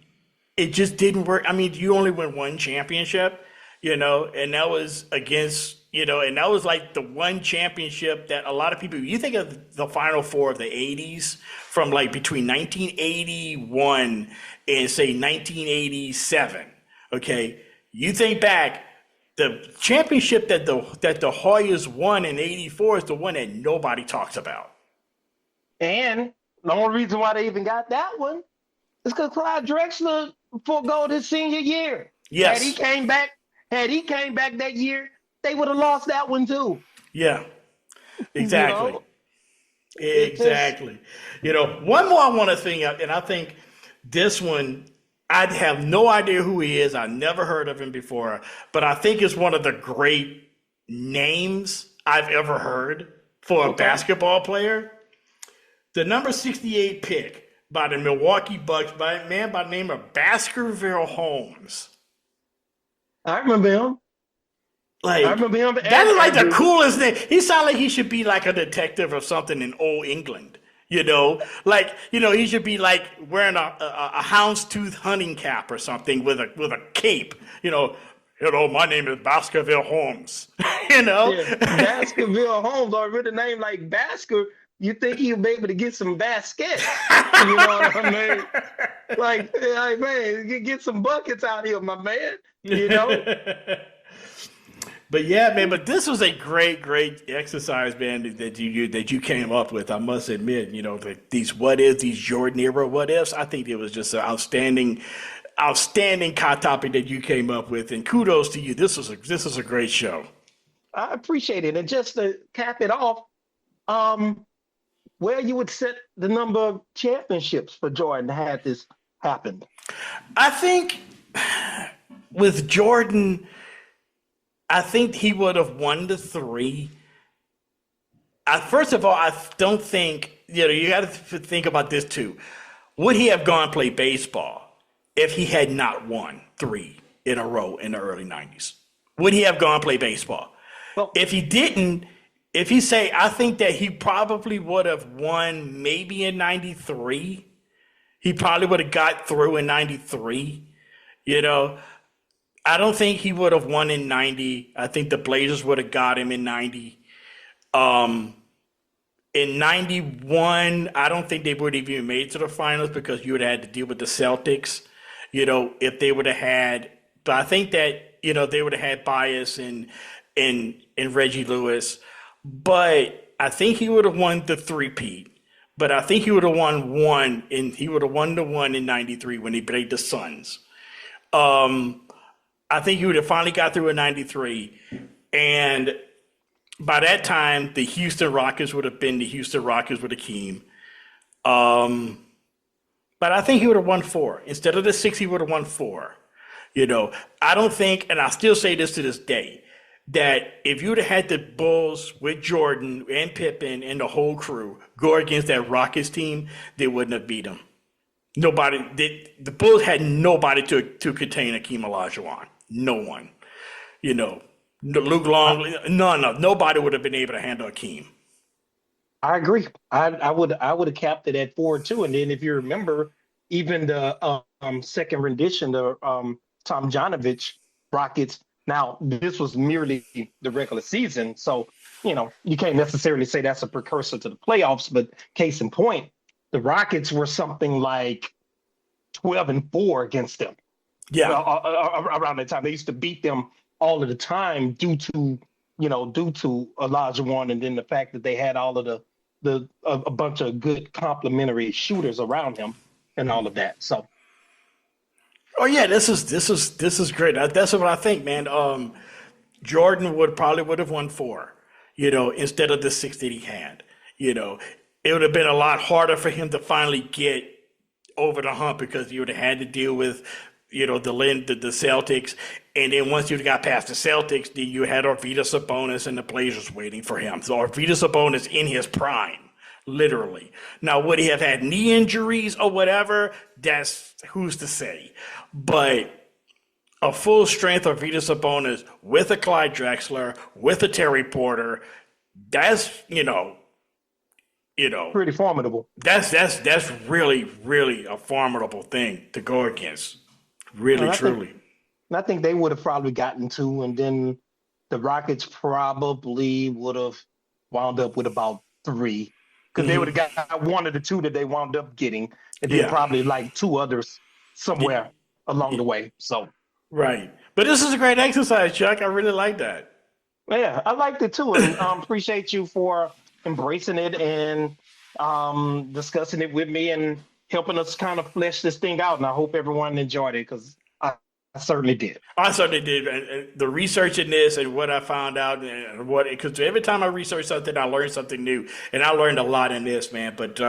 it just didn't work. I mean, you only win one championship, and that was against, and that was like the one championship that a lot of people, you think of the Final Four of the 80s from like between 1981 and say 1987, okay? You think back, the championship that the Hoyas won in '84 is the one that nobody talks about. And the only reason why they even got that one is because Clyde Drexler forgoed his senior year. Yes. Had he came back that year, they would have lost that one too. Yeah, exactly. Exactly. One more I want to think of, and I think this one, I have no idea who he is. I never heard of him before, but I think it's one of the great names I've ever heard for a basketball player. The number 68 pick by the Milwaukee Bucks by a man by the name of Baskerville Holmes. I remember him. I remember him. That is like the coolest thing. He sounds like he should be like a detective or something in old England. He should be like wearing a houndstooth hunting cap or something with a cape. Hello, my name is Baskerville Holmes. Yeah, Baskerville Holmes, or with a name like Basker, you think he'll be able to get some baskets. You know what I mean? Like man, get some buckets out here, my man. But yeah, man, but this was a great exercise, man, that you came up with. I must admit, these what ifs, these Jordan era what ifs, I think it was just an outstanding topic that you came up with, and kudos to you. This is a great show. I appreciate it. And just to cap it off, where you would set the number of championships for Jordan had this happened? I think with Jordan, I think he would have won the 3. First of all, I don't think, you got to think about this too. Would he have gone play baseball if he had not won 3 in a row in the early 90s? Would he have gone play baseball? Well, if he didn't, I think that he probably would have won maybe in 93. He probably would have got through in 93, I don't think he would have won in 90. I think the Blazers would have got him in 90. In 91, I don't think they would have even made it to the finals because you would have had to deal with the Celtics, if they would have had. But I think that, they would have had bias in Reggie Lewis. But I think he would have won the 3-peat. But I think he would have won the one in 93 when he played the Suns. I think he would have finally got through in 93. And by that time, the Houston Rockets would have been the Houston Rockets with Akeem. But I think he would have won 4. Instead of the 6, he would have won 4. I don't think, and I still say this to this day, that if you would have had the Bulls with Jordan and Pippen and the whole crew go against that Rockets team, they wouldn't have beat them. The Bulls had nobody to contain Akeem Olajuwon. No one. Luke Long, nobody would have been able to handle Akeem. I agree. I would have capped it at 4 too. And then if you remember, even the second rendition, the Tom Janovich Rockets. Now this was merely the regular season, so you can't necessarily say that's a precursor to the playoffs. But case in point, the Rockets were something like 12-4 against them. Yeah. Around that time, they used to beat them all of the time due to Olajuwon, and then the fact that they had all of a bunch of good complementary shooters around him and all of that. So, Oh yeah, this is great. That's what I think, man. Jordan would have won 4, instead of the 6 that he had. It would have been a lot harder for him to finally get over the hump because you would have had to deal with, the Celtics. And then once you got past the Celtics, then you had Arvydas Sabonis and the Blazers waiting for him. So Arvydas Sabonis in his prime, literally. Now, would he have had knee injuries or whatever? That's who's to say. But a full strength Arvydas Sabonis with a Clyde Drexler, with a Terry Porter, that's, pretty formidable. That's really, really a formidable thing to go against. Really, truly. I think they would have probably gotten 2, and then the Rockets probably would have wound up with about 3, because they would have got 1 of the 2 that they wound up getting, and then probably like 2 others somewhere along the way. So right, but this is a great exercise, Chuck. I really like that. Yeah, I liked it too, and appreciate you for embracing it and discussing it with me and helping us kind of flesh this thing out. And I hope everyone enjoyed it, because I certainly did. I certainly did. And the research in this and what I found out, and because every time I research something, I learn something new. And I learned a lot in this, man. But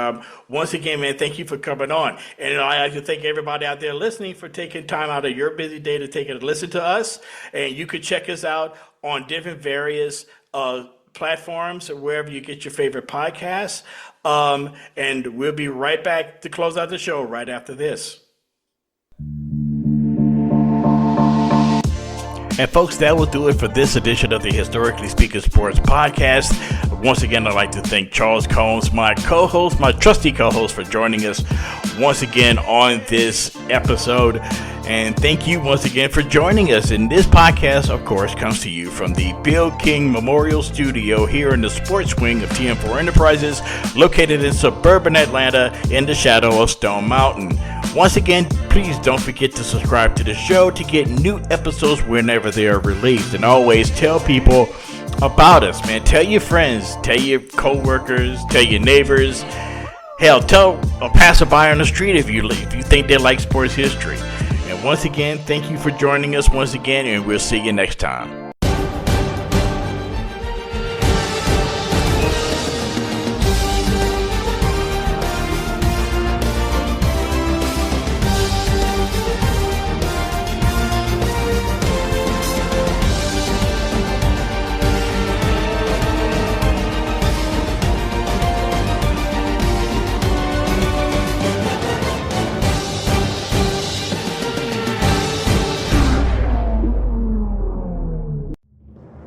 once again, man, thank you for coming on. And I like to thank everybody out there listening for taking time out of your busy day to take a listen to us. And you could check us out on different various platforms or wherever you get your favorite podcasts. And we'll be right back to close out the show right after this. And folks, that will do it for this edition of the Historically Speaking Sports Podcast. Once again, I'd like to thank Charles Combs, my co-host, my trusty co-host, for joining us once again on this episode. And thank you once again for joining us. And this podcast, of course, comes to you from the Bill King Memorial Studio here in the sports wing of TM4 Enterprises, located in suburban Atlanta in the shadow of Stone Mountain. Once again, please don't forget to subscribe to the show to get new episodes whenever they are released. And always tell people about us, man. Tell your friends, tell your co-workers, tell your neighbors. Hell, tell a passerby on the street if you think they like sports history. And once again, thank you for joining us once again, and we'll see you next time.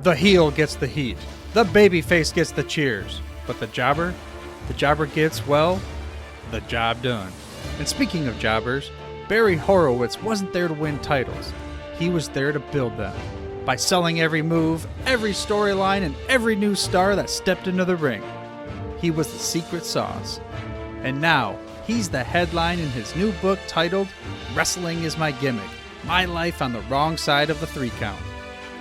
The heel gets the heat. The babyface gets the cheers. But the jobber gets, well, the job done. And speaking of jobbers, Barry Horowitz wasn't there to win titles. He was there to build them. By selling every move, every storyline, and every new star that stepped into the ring. He was the secret sauce. And now, he's the headline in his new book titled, Wrestling is My Gimmick, My Life on the Wrong Side of the 3 Count.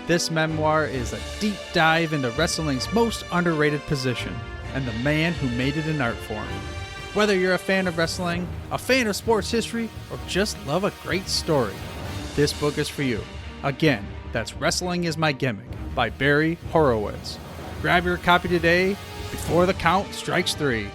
This memoir is a deep dive into wrestling's most underrated position and the man who made it an art form. Whether you're a fan of wrestling, a fan of sports history, or just love a great story, this book is for you. Again, that's Wrestling is My Gimmick by Barry Horowitz. Grab your copy today before the count strikes 3.